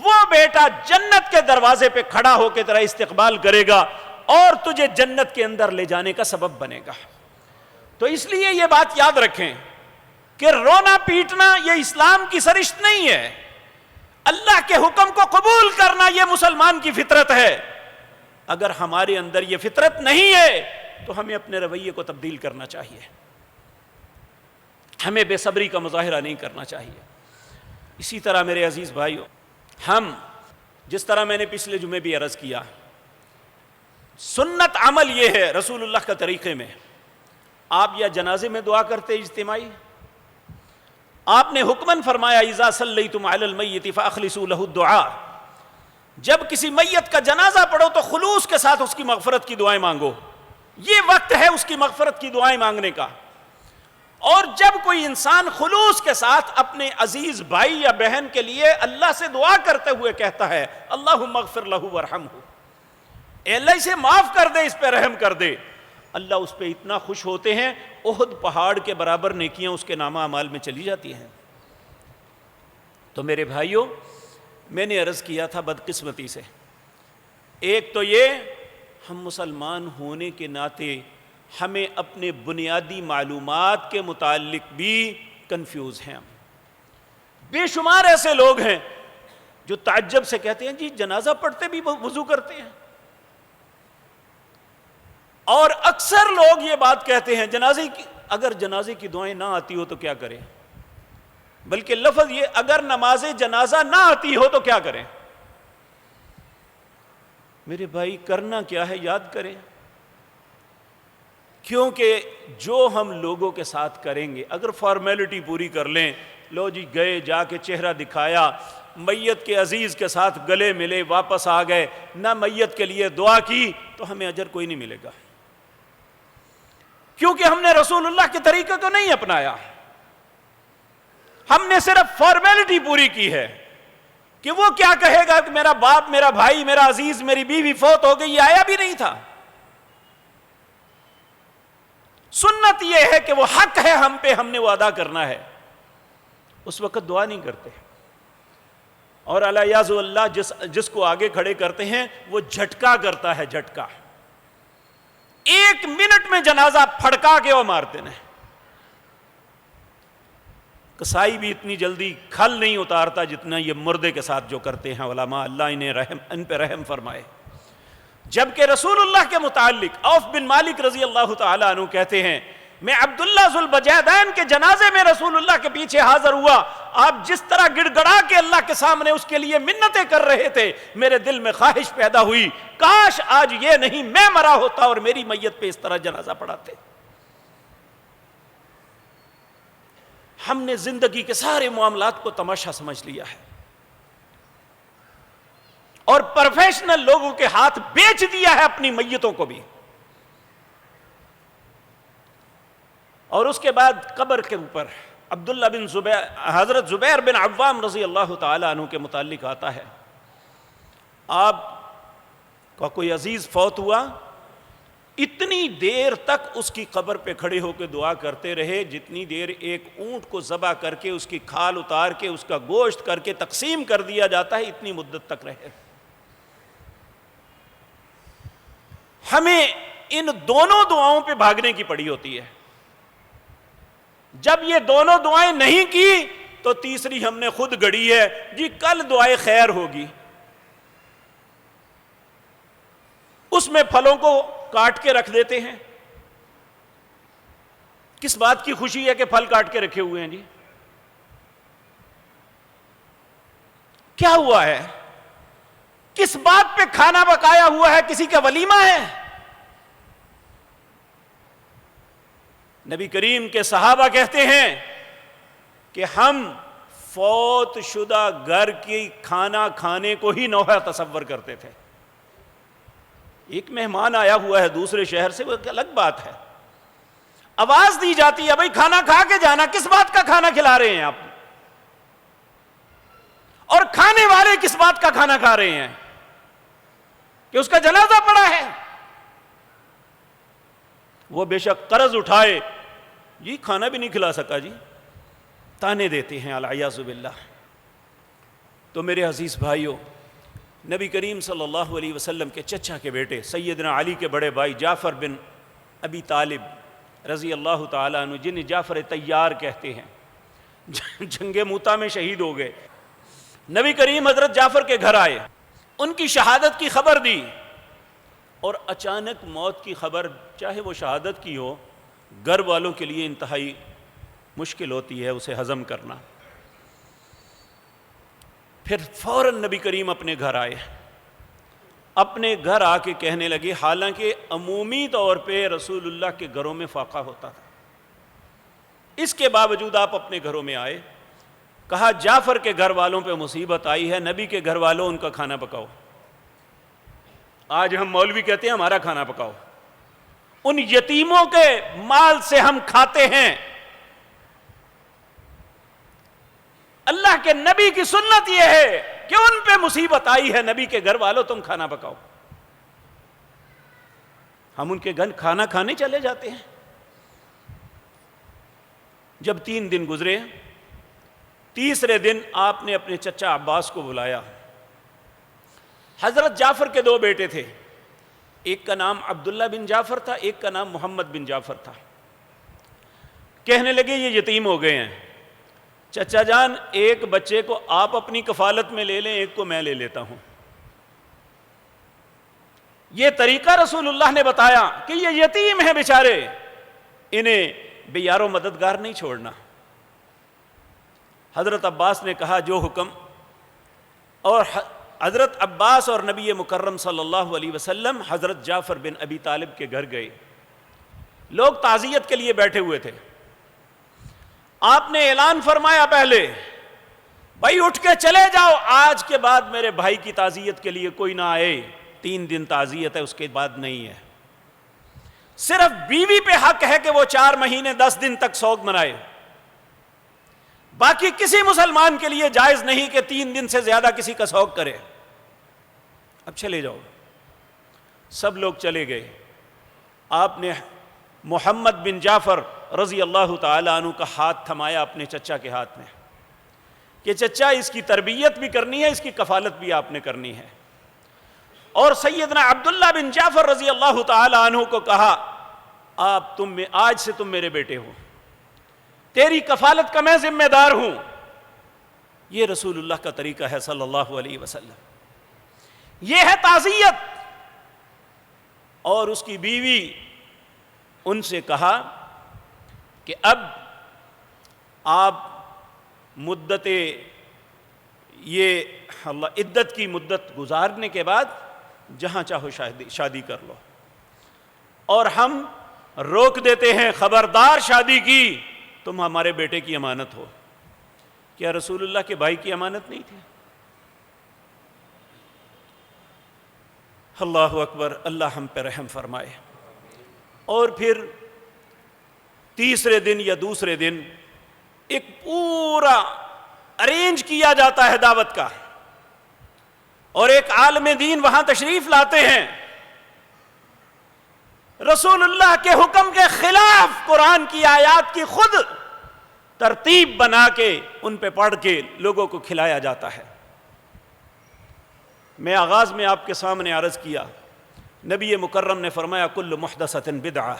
وہ بیٹا جنت کے دروازے پہ کھڑا ہو کے تیرا استقبال کرے گا اور تجھے جنت کے اندر لے جانے کا سبب بنے گا. تو اس لیے یہ بات یاد رکھیں کہ رونا پیٹنا یہ اسلام کی سرشت نہیں ہے. اللہ کے حکم کو قبول کرنا یہ مسلمان کی فطرت ہے. اگر ہمارے اندر یہ فطرت نہیں ہے تو ہمیں اپنے رویے کو تبدیل کرنا چاہیے، ہمیں بے صبری کا مظاہرہ نہیں کرنا چاہیے. اسی طرح میرے عزیز بھائیو، ہم جس طرح میں نے پچھلے جمعے بھی عرض کیا، سنت عمل یہ ہے رسول اللہ کا طریقے میں. آپ یا جنازے میں دعا کرتے اجتماعی، آپ نے حکمن فرمایا اذا صلیتم علی المیت فاخلصوا له الدعاء، جب کسی میت کا جنازہ پڑھو تو خلوص کے ساتھ اس کی مغفرت کی دعائیں مانگو. یہ وقت ہے اس کی مغفرت کی دعائیں مانگنے کا. اور جب کوئی انسان خلوص کے ساتھ اپنے عزیز بھائی یا بہن کے لیے اللہ سے دعا کرتے ہوئے کہتا ہے اللہم اغفر لہ وارحمہ، اے اللہ اسے معاف کر دے، اس پہ رحم کر دے، اللہ اس پہ اتنا خوش ہوتے ہیں احد پہاڑ کے برابر نیکیاں اس کے نامہ اعمال میں چلی جاتی ہیں. تو میرے بھائیوں، میں نے عرض کیا تھا بدقسمتی سے ایک تو یہ ہم مسلمان ہونے کے ناطے ہمیں اپنے بنیادی معلومات کے متعلق بھی کنفیوز ہیں. بے شمار ایسے لوگ ہیں جو تعجب سے کہتے ہیں جی جنازہ پڑھتے بھی وضو کرتے ہیں. اور اکثر لوگ یہ بات کہتے ہیں اگر جنازے کی دعائیں نہ آتی ہو تو کیا کریں, بلکہ لفظ یہ اگر نماز جنازہ نہ آتی ہو تو کیا کریں. میرے بھائی کرنا کیا ہے یاد کریں, کیونکہ جو ہم لوگوں کے ساتھ کریں گے اگر فارمیلٹی پوری کر لیں, لو جی گئے جا کے چہرہ دکھایا, میت کے عزیز کے ساتھ گلے ملے واپس آ گئے, نہ میت کے لیے دعا کی, تو ہمیں اجر کوئی نہیں ملے گا, کیونکہ ہم نے رسول اللہ کے طریقے کو نہیں اپنایا. ہم نے صرف فارمیلٹی پوری کی ہے کہ وہ کیا کہے گا کہ میرا باپ, میرا بھائی, میرا عزیز, میری بیوی فوت ہو گئی, یہ آیا بھی نہیں تھا. سنت یہ ہے کہ وہ حق ہے ہم پہ, ہم نے وہ ادا کرنا ہے. اس وقت دعا نہیں کرتے. اور الیاذ اللہ جس کو آگے کھڑے کرتے ہیں وہ جھٹکا کرتا ہے, جھٹکا. 1 منٹ میں جنازہ پھڑکا کے وہ مارتے ہیں. کسائی بھی اتنی جلدی کھل نہیں اتارتا جتنا یہ مردے کے ساتھ جو کرتے ہیں علماء, اللہ ان پہ رحم فرمائے. جبکہ رسول اللہ کے متعلق عوف بن مالک رضی اللہ تعالی عنہ کہتے ہیں میں عبداللہ ذوالبجیدین کے جنازے میں رسول اللہ کے پیچھے حاضر ہوا, آپ جس طرح گڑ گڑا کے اللہ کے سامنے اس کے لیے منتیں کر رہے تھے, میرے دل میں خواہش پیدا ہوئی کاش آج یہ نہیں میں مرا ہوتا اور میری میت پہ اس طرح جنازہ پڑھاتے. ہم نے زندگی کے سارے معاملات کو تماشا سمجھ لیا ہے اور پروفیشنل لوگوں کے ہاتھ بیچ دیا ہے اپنی میتوں کو بھی. اور اس کے بعد قبر کے اوپر عبداللہ بن زبیر, حضرت زبیر بن عوام رضی اللہ تعالی عنہ کے متعلق آتا ہے, آپ کا کوئی عزیز فوت ہوا, اتنی دیر تک اس کی قبر پہ کھڑے ہو کے دعا کرتے رہے جتنی دیر ایک اونٹ کو ذبح کر کے اس کی کھال اتار کے اس کا گوشت کر کے تقسیم کر دیا جاتا ہے, اتنی مدت تک رہے. ہمیں ان دونوں دعاؤں پہ بھاگنے کی پڑی ہوتی ہے. جب یہ دونوں دعائیں نہیں کی تو تیسری ہم نے خود گڑی ہے, جی کل دعائیں خیر ہوگی. اس میں پھلوں کو کاٹ کے رکھ دیتے ہیں. کس بات کی خوشی ہے کہ پھل کاٹ کے رکھے ہوئے ہیں جی؟ کیا ہوا ہے؟ کس بات پہ کھانا پکایا ہوا ہے؟ کسی کا ولیمہ ہے؟ نبی کریم کے صحابہ کہتے ہیں کہ ہم فوت شدہ گھر کی کھانا کھانے کو ہی نوحہ تصور کرتے تھے. ایک مہمان آیا ہوا ہے دوسرے شہر سے, وہ ایک الگ بات ہے, آواز دی جاتی ہے بھائی کھانا کھا کے جانا. کس بات کا کھانا کھلا رہے ہیں آپ؟ اور کھانے والے کس بات کا کھانا کھا رہے ہیں کہ اس کا جنازہ پڑا ہے. وہ بے شک قرض اٹھائے, جی کھانا بھی نہیں کھلا سکا جی, تانے دیتے ہیں العیاذ باللہ. تو میرے عزیز بھائیوں, نبی کریم صلی اللہ علیہ وسلم کے چچا کے بیٹے سیدنا علی کے بڑے بھائی جعفر بن ابی طالب رضی اللہ تعالیٰ عنہ, جنہیں جعفر طیار کہتے ہیں, جنگ موتا میں شہید ہو گئے. نبی کریم حضرت جعفر کے گھر آئے, ان کی شہادت کی خبر دی, اور اچانک موت کی خبر, چاہے وہ شہادت کی ہو, گھر والوں کے لیے انتہائی مشکل ہوتی ہے اسے ہضم کرنا. پھر فوراً نبی کریم اپنے گھر آئے. اپنے گھر آ کے کہنے لگے, حالانکہ عمومی طور پہ رسول اللہ کے گھروں میں فاقہ ہوتا تھا, اس کے باوجود آپ اپنے گھروں میں آئے. کہا جعفر کے گھر والوں پہ مصیبت آئی ہے, نبی کے گھر والوں ان کا کھانا پکاؤ. آج ہم مولوی کہتے ہیں ہمارا کھانا پکاؤ, ان یتیموں کے مال سے ہم کھاتے ہیں. اللہ کے نبی کی سنت یہ ہے کہ ان پہ مصیبت آئی ہے, نبی کے گھر والوں تم کھانا پکاؤ. ہم ان کے گھر کھانا کھانے چلے جاتے ہیں. جب 3 دن گزرے, تیسرے دن آپ نے اپنے چچا عباس کو بلایا. حضرت جعفر کے دو بیٹے تھے، ایک کا نام عبداللہ بن جعفر تھا، ایک کا نام محمد بن جعفر تھا۔ کہنے لگے یہ یتیم ہو گئے ہیں، چچا جان ایک بچے کو آپ اپنی کفالت میں لے لیں، ایک کو میں لے لیتا ہوں۔ یہ طریقہ رسول اللہ نے بتایا کہ یہ یتیم ہیں بیچارے، انہیں بے یار و مددگار نہیں چھوڑنا۔ حضرت عباس نے کہا جو حکم، اور حضرت عباس اور نبی مکرم صلی اللہ علیہ وسلم حضرت جعفر بن ابی طالب کے گھر گئے۔ لوگ تعزیت کے لیے بیٹھے ہوئے تھے۔ آپ نے اعلان فرمایا پہلے، بھائی اٹھ کے چلے جاؤ، آج کے بعد میرے بھائی کی تعزیت کے لیے کوئی نہ آئے، 3 دن تعزیت ہے، اس کے بعد نہیں ہے۔ صرف بیوی پہ حق ہے کہ وہ 4 مہینے 10 دن تک سوگ منائے، باقی کسی مسلمان کے لیے جائز نہیں کہ 3 دن سے زیادہ کسی کا سوگ کرے۔ اب چلے جاؤ۔ سب لوگ چلے گئے۔ آپ نے محمد بن جعفر رضی اللہ تعالی عنہ کا ہاتھ تھمایا اپنے چچا کے ہاتھ میں کہ چچا اس کی تربیت بھی کرنی ہے، اس کی کفالت بھی آپ نے کرنی ہے۔ اور سیدنا عبداللہ بن جعفر رضی اللہ تعالی عنہ کو کہا آج سے تم میرے بیٹے ہو، تیری کفالت کا میں ذمہ دار ہوں۔ یہ رسول اللہ کا طریقہ ہے صلی اللہ علیہ وسلم، یہ ہے تعزیت۔ اور اس کی بیوی ان سے کہا کہ اب آپ مدت عدت کی مدت گزارنے کے بعد جہاں چاہو شادی کر لو، اور ہم روک دیتے ہیں، خبردار شادی کی تم ہمارے بیٹے کی امانت ہو۔ کیا رسول اللہ کے بھائی کی امانت نہیں تھی؟ اللہ اکبر، اللہ ہم پہ رحم فرمائے۔ اور پھر تیسرے دن یا دوسرے دن ایک پورا ارینج کیا جاتا ہے دعوت کا، اور ایک عالم دین وہاں تشریف لاتے ہیں، رسول اللہ کے حکم کے خلاف قرآن کی آیات کی خود ترتیب بنا کے ان پہ پڑھ کے لوگوں کو کھلایا جاتا ہے۔ میں آغاز میں آپ کے سامنے عرض کیا، نبی مکرم نے فرمایا کل محدثۃ بدعہ،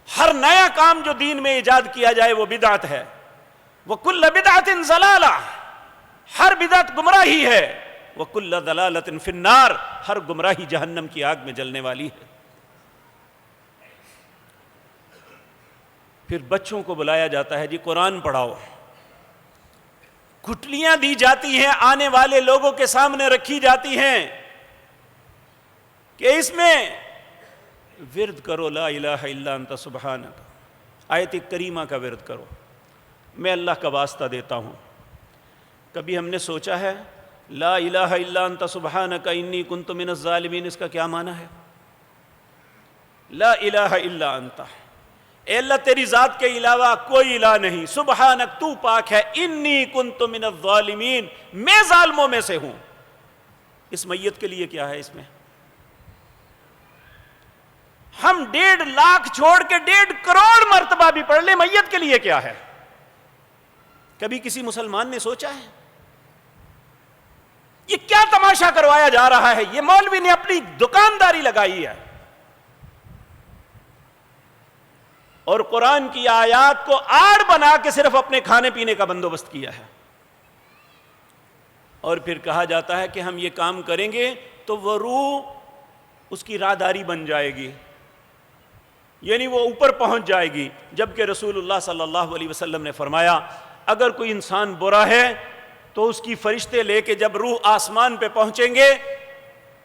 ہر نیا کام جو دین میں ایجاد کیا جائے وہ بدعت ہے، وکل بدعۃ ضلالہ، ہر بدعت گمراہی ہے، وکل ضلالۃ فی النار، ہر گمراہی جہنم کی آگ میں جلنے والی ہے۔ پھر بچوں کو بلایا جاتا ہے، جی قرآن پڑھاؤ، گٹلیاں دی جاتی ہیں، آنے والے لوگوں کے سامنے رکھی جاتی ہیں کہ اس میں ورد کرو لا الہ الا انت سبحانک، آیت کریمہ کا ورد کرو۔ میں اللہ کا واسطہ دیتا ہوں، کبھی ہم نے سوچا ہے لا الہ الا انت سبحانک انی کنت من الظالمین اس کا کیا معنی ہے؟ لا الہ الا انت، اے اللہ تیری ذات کے علاوہ کوئی الہ نہیں، سبحانک تو پاک ہے، انی کنت من الظالمین میں ظالموں میں سے ہوں۔ اس میت کے لیے کیا ہے؟ اس میں ہم 1.5 لاکھ چھوڑ کے 1.5 کروڑ مرتبہ بھی پڑھ لیں، میت کے لیے کیا ہے؟ کبھی کسی مسلمان نے سوچا ہے؟ یہ کیا تماشا کروایا جا رہا ہے؟ یہ مولوی نے اپنی دکانداری لگائی ہے، اور قرآن کی آیات کو آڑ بنا کے صرف اپنے کھانے پینے کا بندوبست کیا ہے۔ اور پھر کہا جاتا ہے کہ ہم یہ کام کریں گے تو وہ روح اس کی راہداری بن جائے گی، یعنی وہ اوپر پہنچ جائے گی، جبکہ رسول اللہ صلی اللہ علیہ وسلم نے فرمایا اگر کوئی انسان برا ہے تو اس کی فرشتے لے کے جب روح آسمان پہ پہنچیں گے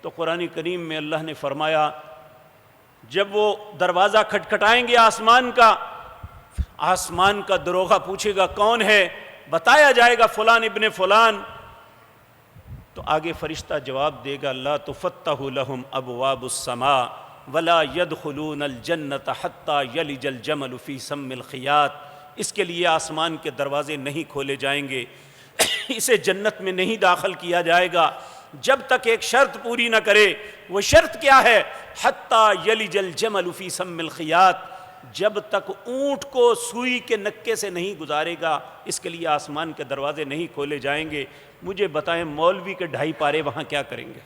تو قرآن کریم میں اللہ نے فرمایا جب وہ دروازہ کھٹکھٹائیں گے آسمان کا دروغہ پوچھے گا کون ہے، بتایا جائے گا فلان ابن فلان، تو آگے فرشتہ جواب دے گا لا تفتح لهم ابواب السماء ولا يدخلون الجنة حتى يلج الجمل في سم الخياط، اس کے لیے آسمان کے دروازے نہیں کھولے جائیں گے، اسے جنت میں نہیں داخل کیا جائے گا جب تک ایک شرط پوری نہ کرے۔ وہ شرط کیا ہے؟ حتی یلج الجمل فی سم الخیاط، جب تک اونٹ کو سوئی کے نکے سے نہیں گزارے گا اس کے لیے آسمان کے دروازے نہیں کھولے جائیں گے۔ مجھے بتائیں مولوی کے 2.5 پارے وہاں کیا کریں گے؟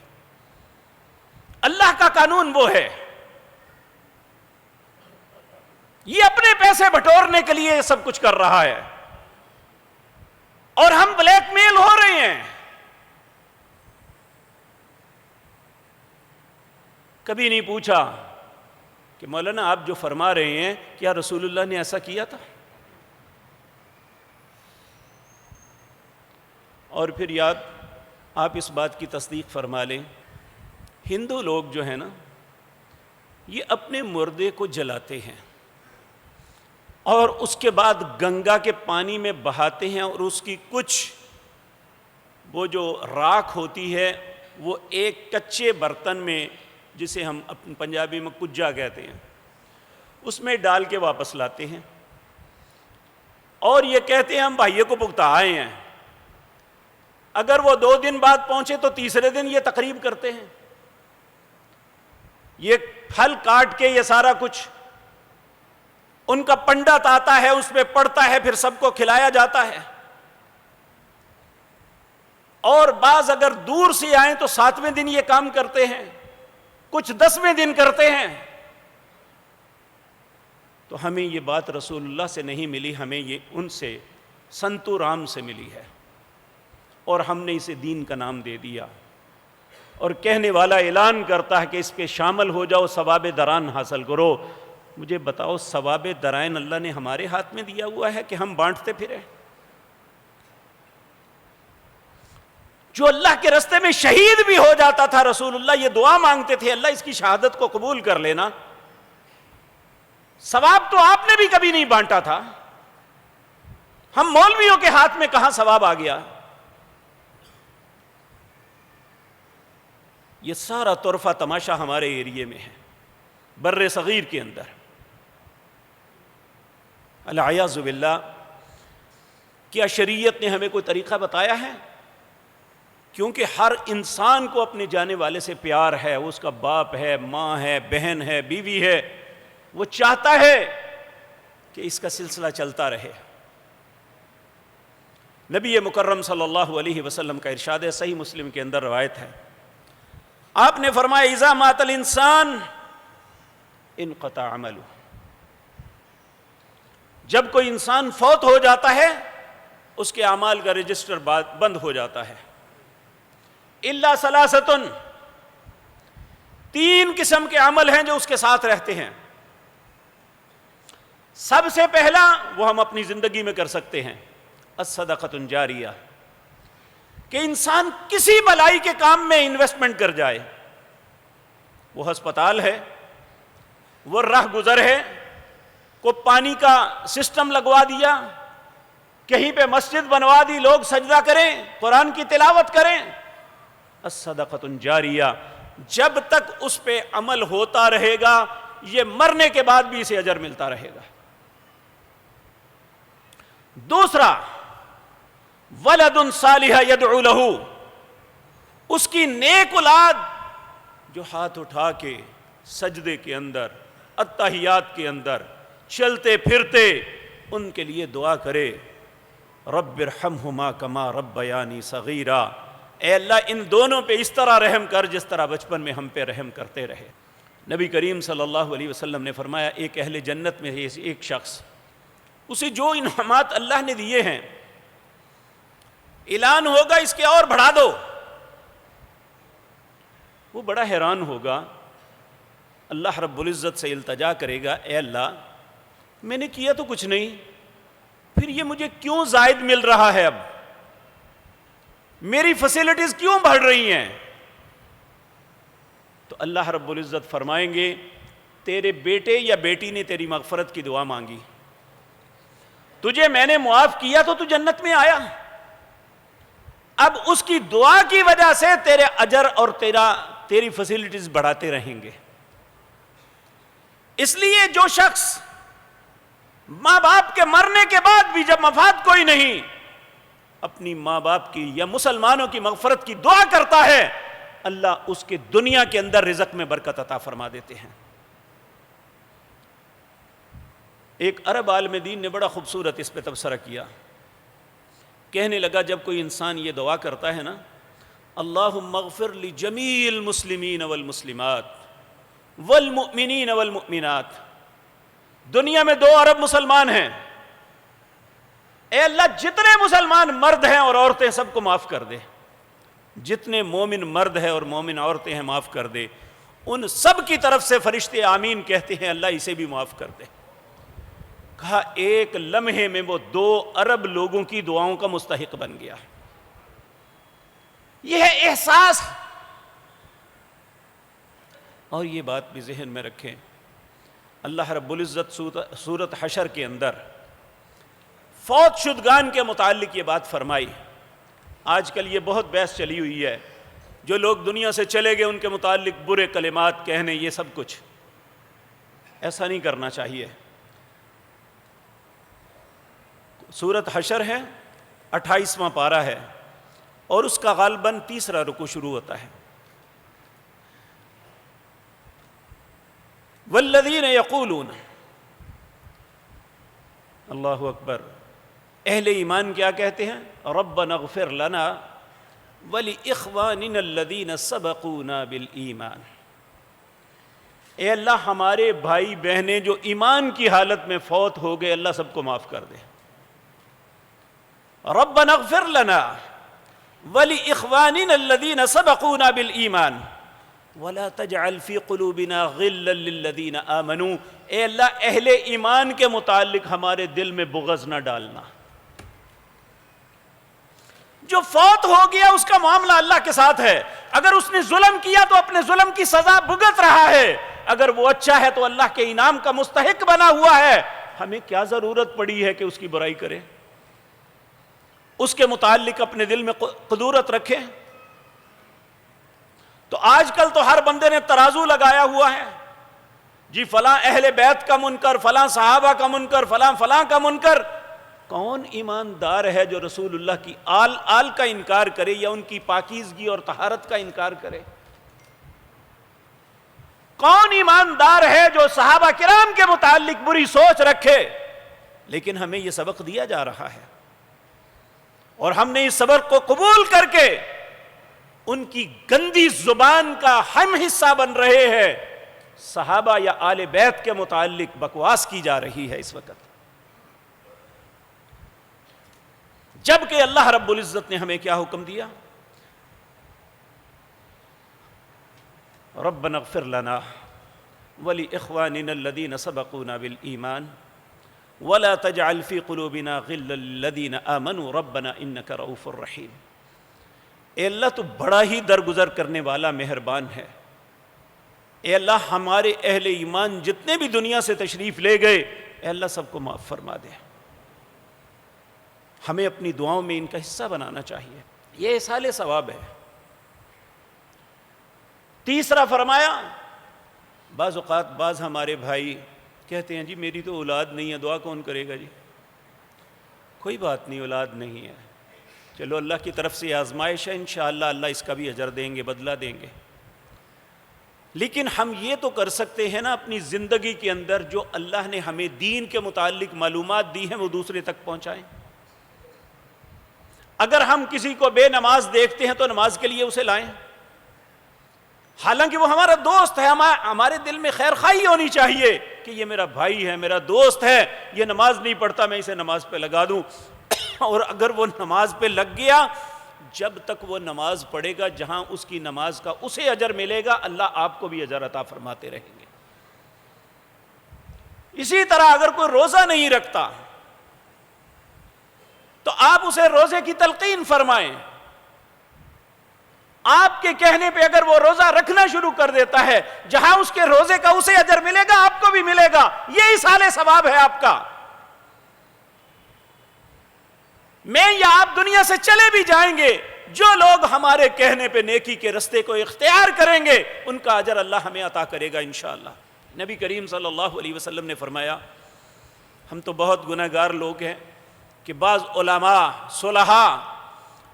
اللہ کا قانون وہ ہے. یہ اپنے پیسے بٹورنے کے لیے یہ سب کچھ کر رہا ہے اور ہم بلیک میل ہو رہے ہیں. کبھی نہیں پوچھا کہ مولانا آپ جو فرما رہے ہیں کیا رسول اللہ نے ایسا کیا تھا؟ اور پھر آپ اس بات کی تصدیق فرما لیں، ہندو لوگ جو ہیں نا یہ اپنے مردے کو جلاتے ہیں اور اس کے بعد گنگا کے پانی میں بہاتے ہیں اور اس کی کچھ وہ جو راکھ ہوتی ہے وہ ایک کچے برتن میں، جسے ہم پنجابی میں کجا کہتے ہیں، اس میں ڈال کے واپس لاتے ہیں اور یہ کہتے ہیں ہم بھائیے کو بھگتا آئے ہیں. اگر وہ 2 دن بعد پہنچے تو تیسرے دن یہ تقریب کرتے ہیں. یہ پھل کاٹ کے یہ سارا کچھ ان کا پنڈت آتا ہے، اس میں پڑتا ہے، پھر سب کو کھلایا جاتا ہے. اور بعض اگر دور سے آئیں تو 7ویں دن یہ کام کرتے ہیں، کچھ 10ویں دن کرتے ہیں. تو ہمیں یہ بات رسول اللہ سے نہیں ملی، ہمیں یہ ان سے سنتو رام سے ملی ہے اور ہم نے اسے دین کا نام دے دیا. اور کہنے والا اعلان کرتا ہے کہ اس پہ شامل ہو جاؤ، ثواب دران حاصل کرو. مجھے بتاؤ ثواب درائن اللہ نے ہمارے ہاتھ میں دیا ہوا ہے کہ ہم بانٹتے پھریں؟ جو اللہ کے راستے میں شہید بھی ہو جاتا تھا رسول اللہ یہ دعا مانگتے تھے، اللہ اس کی شہادت کو قبول کر لینا. ثواب تو آپ نے بھی کبھی نہیں بانٹا تھا. ہم مولویوں کے ہاتھ میں کہاں ثواب آ گیا؟ یہ سارا طرفہ تماشا ہمارے ایریے میں ہے، بر صغیر کے اندر. العیاذ باللہ. کیا شریعت نے ہمیں کوئی طریقہ بتایا ہے؟ کیونکہ ہر انسان کو اپنے جانے والے سے پیار ہے، اس کا باپ ہے، ماں ہے، بہن ہے، بیوی ہے، وہ چاہتا ہے کہ اس کا سلسلہ چلتا رہے. نبی مکرم صلی اللہ علیہ وسلم کا ارشاد ہے، صحیح مسلم کے اندر روایت ہے، آپ نے فرمایا اذا مات الانسان انقطع عملہ. جب کوئی انسان فوت ہو جاتا ہے اس کے اعمال کا رجسٹر بند ہو جاتا ہے. الا ثلاثۃ، 3 قسم کے عمل ہیں جو اس کے ساتھ رہتے ہیں. سب سے پہلا وہ ہم اپنی زندگی میں کر سکتے ہیں، الصدقۃ جاریہ، کہ انسان کسی بلائی کے کام میں انویسٹمنٹ کر جائے. وہ ہسپتال ہے، وہ راہ گزر ہے، کو پانی کا سسٹم لگوا دیا، کہیں پہ مسجد بنوا دی، لوگ سجدہ کریں، قرآن کی تلاوت کریں. الصدقۃ جاریہ، جب تک اس پہ عمل ہوتا رہے گا یہ مرنے کے بعد بھی اسے اجر ملتا رہے گا. دوسرا ولد صالح یدعو لہ، اس کی نیک اولاد جو ہاتھ اٹھا کے سجدے کے اندر، التحیات کے اندر چلتے پھرتے ان کے لیے دعا کرے، رب ارحمہما کما ربیانی صغیرا، اے اللہ ان دونوں پہ اس طرح رحم کر جس طرح بچپن میں ہم پہ رحم کرتے رہے. نبی کریم صلی اللہ علیہ وسلم نے فرمایا ایک اہل جنت میں ایک شخص، اسے جو انعامات اللہ نے دیے ہیں اعلان ہوگا اس کے اور بڑھا دو، وہ بڑا حیران ہوگا، اللہ رب العزت سے التجا کرے گا، اے اللہ میں نے کیا تو کچھ نہیں، پھر یہ مجھے کیوں زائد مل رہا ہے، اب میری فیسلٹیز کیوں بڑھ رہی ہیں؟ تو اللہ رب العزت فرمائیں گے تیرے بیٹے یا بیٹی نے تیری مغفرت کی دعا مانگی، تجھے میں نے معاف کیا تو تو جنت میں آیا، اب اس کی دعا کی وجہ سے تیرے اجر اور تیری فیسلٹیز بڑھاتے رہیں گے. اس لیے جو شخص ماں باپ کے مرنے کے بعد بھی جب مفاد کوئی نہیں اپنی ماں باپ کی یا مسلمانوں کی مغفرت کی دعا کرتا ہے، اللہ اس کے دنیا کے اندر رزق میں برکت عطا فرما دیتے ہیں. ایک عرب عالم دین نے بڑا خوبصورت اس پہ تبصرہ کیا، کہنے لگا جب کوئی انسان یہ دعا کرتا ہے نا، اللہم اغفر لجمیع المسلمین والمسلمات والمؤمنین والمؤمنات. دنیا میں 2 ارب مسلمان ہیں، اے اللہ جتنے مسلمان مرد ہیں اور عورتیں سب کو معاف کر دے، جتنے مومن مرد ہیں اور مومن عورتیں ہیں معاف کر دے. ان سب کی طرف سے فرشتے آمین کہتے ہیں اللہ اسے بھی معاف کر دے. کہا ایک لمحے میں وہ 2 ارب لوگوں کی دعاؤں کا مستحق بن گیا. یہ ہے احساس. اور یہ بات بھی ذہن میں رکھیں، اللہ رب العزت سورۃ حشر کے اندر فوت شدگان کے متعلق یہ بات فرمائی. آج کل یہ بہت بحث چلی ہوئی ہے، جو لوگ دنیا سے چلے گئے ان کے متعلق برے کلمات کہنے، یہ سب کچھ ایسا نہیں کرنا چاہیے. سورۃ حشر ہے، 28واں پارہ ہے اور اس کا غالباً 3 رکوع شروع ہوتا ہے. والذین یقولون، اللہ اکبر، اہل ایمان کیا کہتے ہیں؟ ربنا اغفر لنا ولاخواننا الذین سبقونا بالایمان. اے اللہ ہمارے بھائی بہنیں جو ایمان کی حالت میں فوت ہو گئے، اللہ سب کو معاف کر دے. ربنا اغفر لنا ولاخواننا الذین سبقونا بالایمان ولا تجعل فی قلوبنا غلا للذین آمنوا. اے اللہ اہل ایمان کے متعلق ہمارے دل میں بغض نہ ڈالنا. جو فوت ہو گیا اس کا معاملہ اللہ کے ساتھ ہے. اگر اس نے ظلم کیا تو اپنے ظلم کی سزا بھگت رہا ہے، اگر وہ اچھا ہے تو اللہ کے انعام کا مستحق بنا ہوا ہے. ہمیں کیا ضرورت پڑی ہے کہ اس کی برائی کریں؟ اس کے متعلق اپنے دل میں قدورت رکھیں. تو آج کل تو ہر بندے نے ترازو لگایا ہوا ہے، جی فلاں اہل بیت کا منکر، فلاں صحابہ کا منکر، فلاں فلاں کا منکر. کون ایماندار ہے جو رسول اللہ کی آل کا انکار کرے یا ان کی پاکیزگی اور طہارت کا انکار کرے؟ کون ایماندار ہے جو صحابہ کرام کے متعلق بری سوچ رکھے؟ لیکن ہمیں یہ سبق دیا جا رہا ہے اور ہم نے اس سبق کو قبول کر کے ان کی گندی زبان کا ہم حصہ بن رہے ہیں. صحابہ یا آل بیت کے متعلق بکواس کی جا رہی ہے اس وقت، جبکہ اللہ رب العزت نے ہمیں کیا حکم دیا؟ ربنا اغفر لنا ولاخواننا الذین سبقونا بالایمان ولا تجعل فی قلوبنا غلا للذین آمنوا ربنا انک رؤوف رحیم. اے اللہ تو بڑا ہی درگزر کرنے والا مہربان ہے. اے اللہ ہمارے اہل ایمان جتنے بھی دنیا سے تشریف لے گئے، اے اللہ سب کو معاف فرما دے. ہمیں اپنی دعاؤں میں ان کا حصہ بنانا چاہیے، یہ احصال ثواب ہے. تیسرا فرمایا، بعض اوقات بعض ہمارے بھائی کہتے ہیں جی میری تو اولاد نہیں ہے، دعا کون کرے گا؟ جی کوئی بات نہیں، اولاد نہیں ہے، چلو اللہ کی طرف سے آزمائش ہے، انشاءاللہ اللہ اس کا بھی اجر دیں گے، بدلہ دیں گے. لیکن ہم یہ تو کر سکتے ہیں نا اپنی زندگی کے اندر جو اللہ نے ہمیں دین کے متعلق معلومات دی ہیں وہ دوسرے تک پہنچائیں. اگر ہم کسی کو بے نماز دیکھتے ہیں تو نماز کے لیے اسے لائیں، حالانکہ وہ ہمارا دوست ہے. ہمارے دل میں خیر خواہی ہونی چاہیے کہ یہ میرا بھائی ہے، میرا دوست ہے، یہ نماز نہیں پڑھتا، میں اسے نماز پہ لگا دوں. اور اگر وہ نماز پہ لگ گیا، جب تک وہ نماز پڑھے گا جہاں اس کی نماز کا اسے اجر ملے گا، اللہ آپ کو بھی اجر عطا فرماتے رہیں گے. اسی طرح اگر کوئی روزہ نہیں رکھتا تو آپ اسے روزے کی تلقین فرمائیں. آپ کے کہنے پہ اگر وہ روزہ رکھنا شروع کر دیتا ہے، جہاں اس کے روزے کا اسے اجر ملے گا آپ کو بھی ملے گا. یہ اصال ثواب ہے آپ کا. میں یا آپ دنیا سے چلے بھی جائیں گے، جو لوگ ہمارے کہنے پہ نیکی کے رستے کو اختیار کریں گے ان کا اجر اللہ ہمیں عطا کرے گا انشاءاللہ. نبی کریم صلی اللہ علیہ وسلم نے فرمایا، ہم تو بہت گناہگار لوگ ہیں کہ بعض علماء صلحاء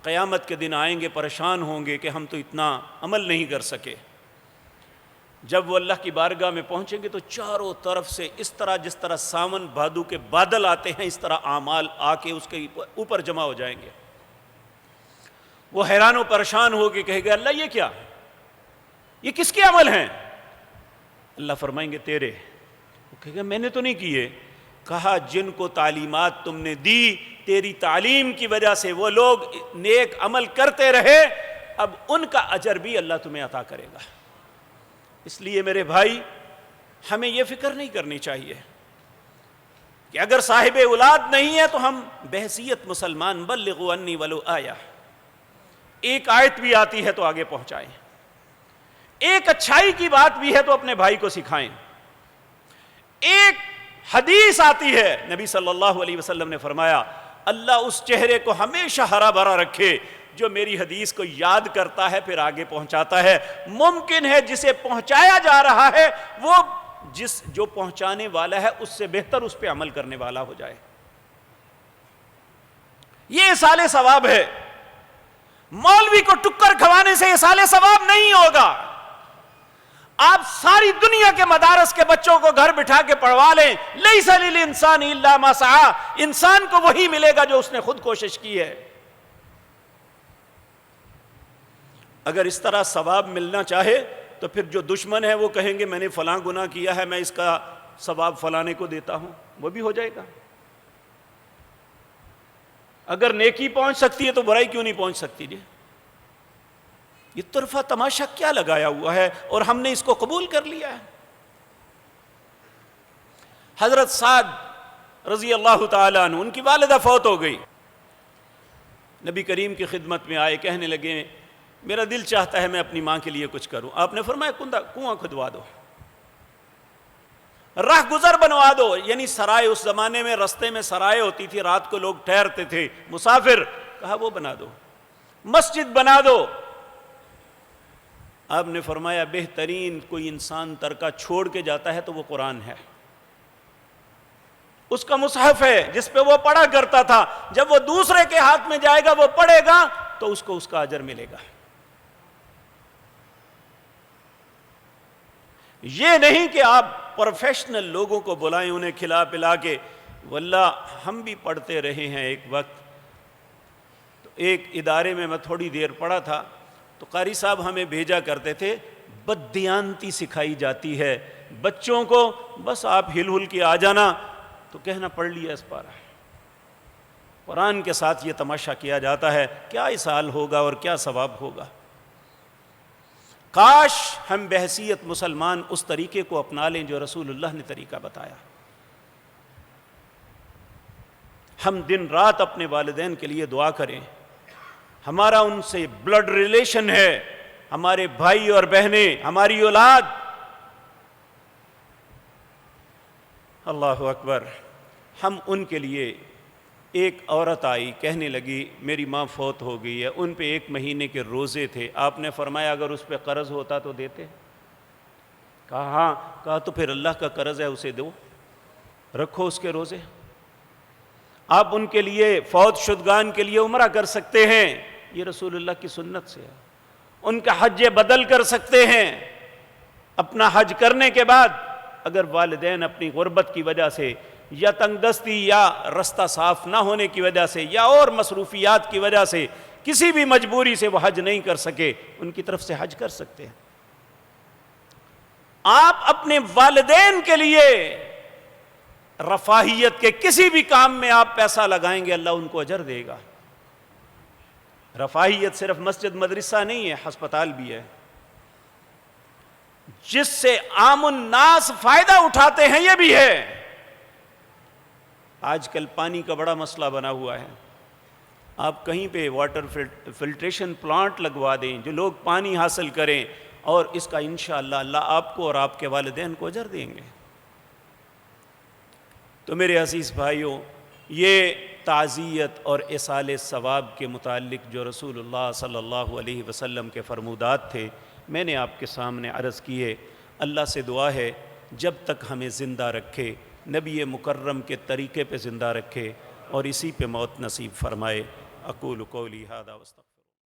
قیامت کے دن آئیں گے، پریشان ہوں گے کہ ہم تو اتنا عمل نہیں کر سکے. جب وہ اللہ کی بارگاہ میں پہنچیں گے تو چاروں طرف سے اس طرح جس طرح ساون بھادو کے بادل آتے ہیں، اس طرح اعمال آ کے اس کے اوپر جمع ہو جائیں گے. وہ حیران و پریشان ہو کے کہے گا اللہ یہ کیا، یہ کس کے عمل ہیں؟ اللہ فرمائیں گے تیرے۔ وہ کہے گا میں نے تو نہیں کیے۔ کہا جن کو تعلیمات تم نے دی، تیری تعلیم کی وجہ سے وہ لوگ نیک عمل کرتے رہے، اب ان کا اجر بھی اللہ تمہیں عطا کرے گا۔ اس لیے میرے بھائی ہمیں یہ فکر نہیں کرنی چاہیے کہ اگر صاحب اولاد نہیں ہے تو ہم بحیثیت مسلمان بلغوا انی ولو آیہ، ایک آیت بھی آتی ہے تو آگے پہنچائیں، ایک اچھائی کی بات بھی ہے تو اپنے بھائی کو سکھائیں، ایک حدیث آتی ہے، نبی صلی اللہ علیہ وسلم نے فرمایا اللہ اس چہرے کو ہمیشہ ہرا بھرا رکھے جو میری حدیث کو یاد کرتا ہے پھر آگے پہنچاتا ہے۔ ممکن ہے جسے پہنچایا جا رہا ہے وہ جو پہنچانے والا ہے اس سے بہتر اس پہ عمل کرنے والا ہو جائے۔ یہ اصال ثواب ہے۔ مولوی کو ٹکر کھوانے سے اصال ثواب نہیں ہوگا۔ آپ ساری دنیا کے مدارس کے بچوں کو گھر بٹھا کے پڑھوا لیں، لیس للانسان الا ما سعی، انسان کو وہی ملے گا جو اس نے خود کوشش کی ہے۔ اگر اس طرح ثواب ملنا چاہے تو پھر جو دشمن ہے وہ کہیں گے میں نے فلاں گناہ کیا ہے، میں اس کا ثواب فلانے کو دیتا ہوں، وہ بھی ہو جائے گا۔ اگر نیکی پہنچ سکتی ہے تو برائی کیوں نہیں پہنچ سکتی جی؟ یہ طرفہ تماشا کیا لگایا ہوا ہے اور ہم نے اس کو قبول کر لیا ہے۔ حضرت سعد رضی اللہ تعالیٰ عنہ، ان کی والدہ فوت ہو گئی، نبی کریم کی خدمت میں آئے، کہنے لگے میرا دل چاہتا ہے میں اپنی ماں کے لیے کچھ کروں۔ آپ نے فرمایا کنواں کھدوا دو، راہ گزر بنوا دو، یعنی سرائے، اس زمانے میں رستے میں سرائے ہوتی تھی، رات کو لوگ ٹھہرتے تھے مسافر، کہا وہ بنا دو، مسجد بنا دو۔ آپ نے فرمایا بہترین کوئی انسان ترکہ چھوڑ کے جاتا ہے تو وہ قرآن ہے، اس کا مصحف ہے جس پہ وہ پڑھا کرتا تھا، جب وہ دوسرے کے ہاتھ میں جائے گا وہ پڑھے گا تو اس کو اس کا اجر ملے گا۔ یہ نہیں کہ آپ پروفیشنل لوگوں کو بلائیں، انہیں کھلا پلا کے، واللہ ہم بھی پڑھتے رہے ہیں۔ ایک وقت تو ایک ادارے میں میں تھوڑی دیر پڑھا تھا تو قاری صاحب ہمیں بھیجا کرتے تھے، بددیانتی سکھائی جاتی ہے بچوں کو، بس آپ ہل ہل کے آ جانا تو کہنا پڑھ لیا اس پارہ۔ قرآن کے ساتھ یہ تماشا کیا جاتا ہے، کیا اصال ہوگا اور کیا ثواب ہوگا۔ کاش ہم بحیثیت مسلمان اس طریقے کو اپنا لیں جو رسول اللہ نے طریقہ بتایا۔ ہم دن رات اپنے والدین کے لیے دعا کریں، ہمارا ان سے بلڈ ریلیشن ہے، ہمارے بھائی اور بہنیں، ہماری اولاد۔ اللہ اکبر۔ ہم ان کے لیے، ایک عورت آئی کہنے لگی میری ماں فوت ہو گئی ہے، ان پہ 1 مہینے کے روزے تھے، آپ نے فرمایا اگر اس پہ قرض ہوتا تو دیتے؟ کہا ہاں۔ کہا تو پھر اللہ کا قرض ہے اسے دو، رکھو اس کے روزے۔ آپ ان کے لیے، فوت شدگان کے لیے عمرہ کر سکتے ہیں، یہ رسول اللہ کی سنت سے ہے۔ ان کا حج بدل کر سکتے ہیں۔ اپنا حج کرنے کے بعد اگر والدین اپنی غربت کی وجہ سے یا تنگ دستی یا رستہ صاف نہ ہونے کی وجہ سے یا اور مصروفیات کی وجہ سے کسی بھی مجبوری سے وہ حج نہیں کر سکے، ان کی طرف سے حج کر سکتے ہیں۔ آپ اپنے والدین کے لیے رفاہیت کے کسی بھی کام میں آپ پیسہ لگائیں گے، اللہ ان کو اجر دے گا۔ رفاہیت صرف مسجد مدرسہ نہیں ہے، ہسپتال بھی ہے، جس سے عام الناس فائدہ اٹھاتے ہیں، یہ بھی ہے۔ آج کل پانی کا بڑا مسئلہ بنا ہوا ہے، آپ کہیں پہ واٹر فلٹریشن پلانٹ لگوا دیں جو لوگ پانی حاصل کریں، اور اس کا انشاءاللہ اللہ آپ کو اور آپ کے والدین کو اجر دیں گے۔ تو میرے عزیز بھائیوں، یہ تعزیت اور اصال ثواب کے متعلق جو رسول اللہ صلی اللہ علیہ وسلم کے فرمودات تھے، میں نے آپ کے سامنے عرض کیے۔ اللہ سے دعا ہے جب تک ہمیں زندہ رکھے، نبی مکرم کے طریقے پہ زندہ رکھے اور اسی پہ موت نصیب فرمائے۔ اقول قولی ھذا واستغفر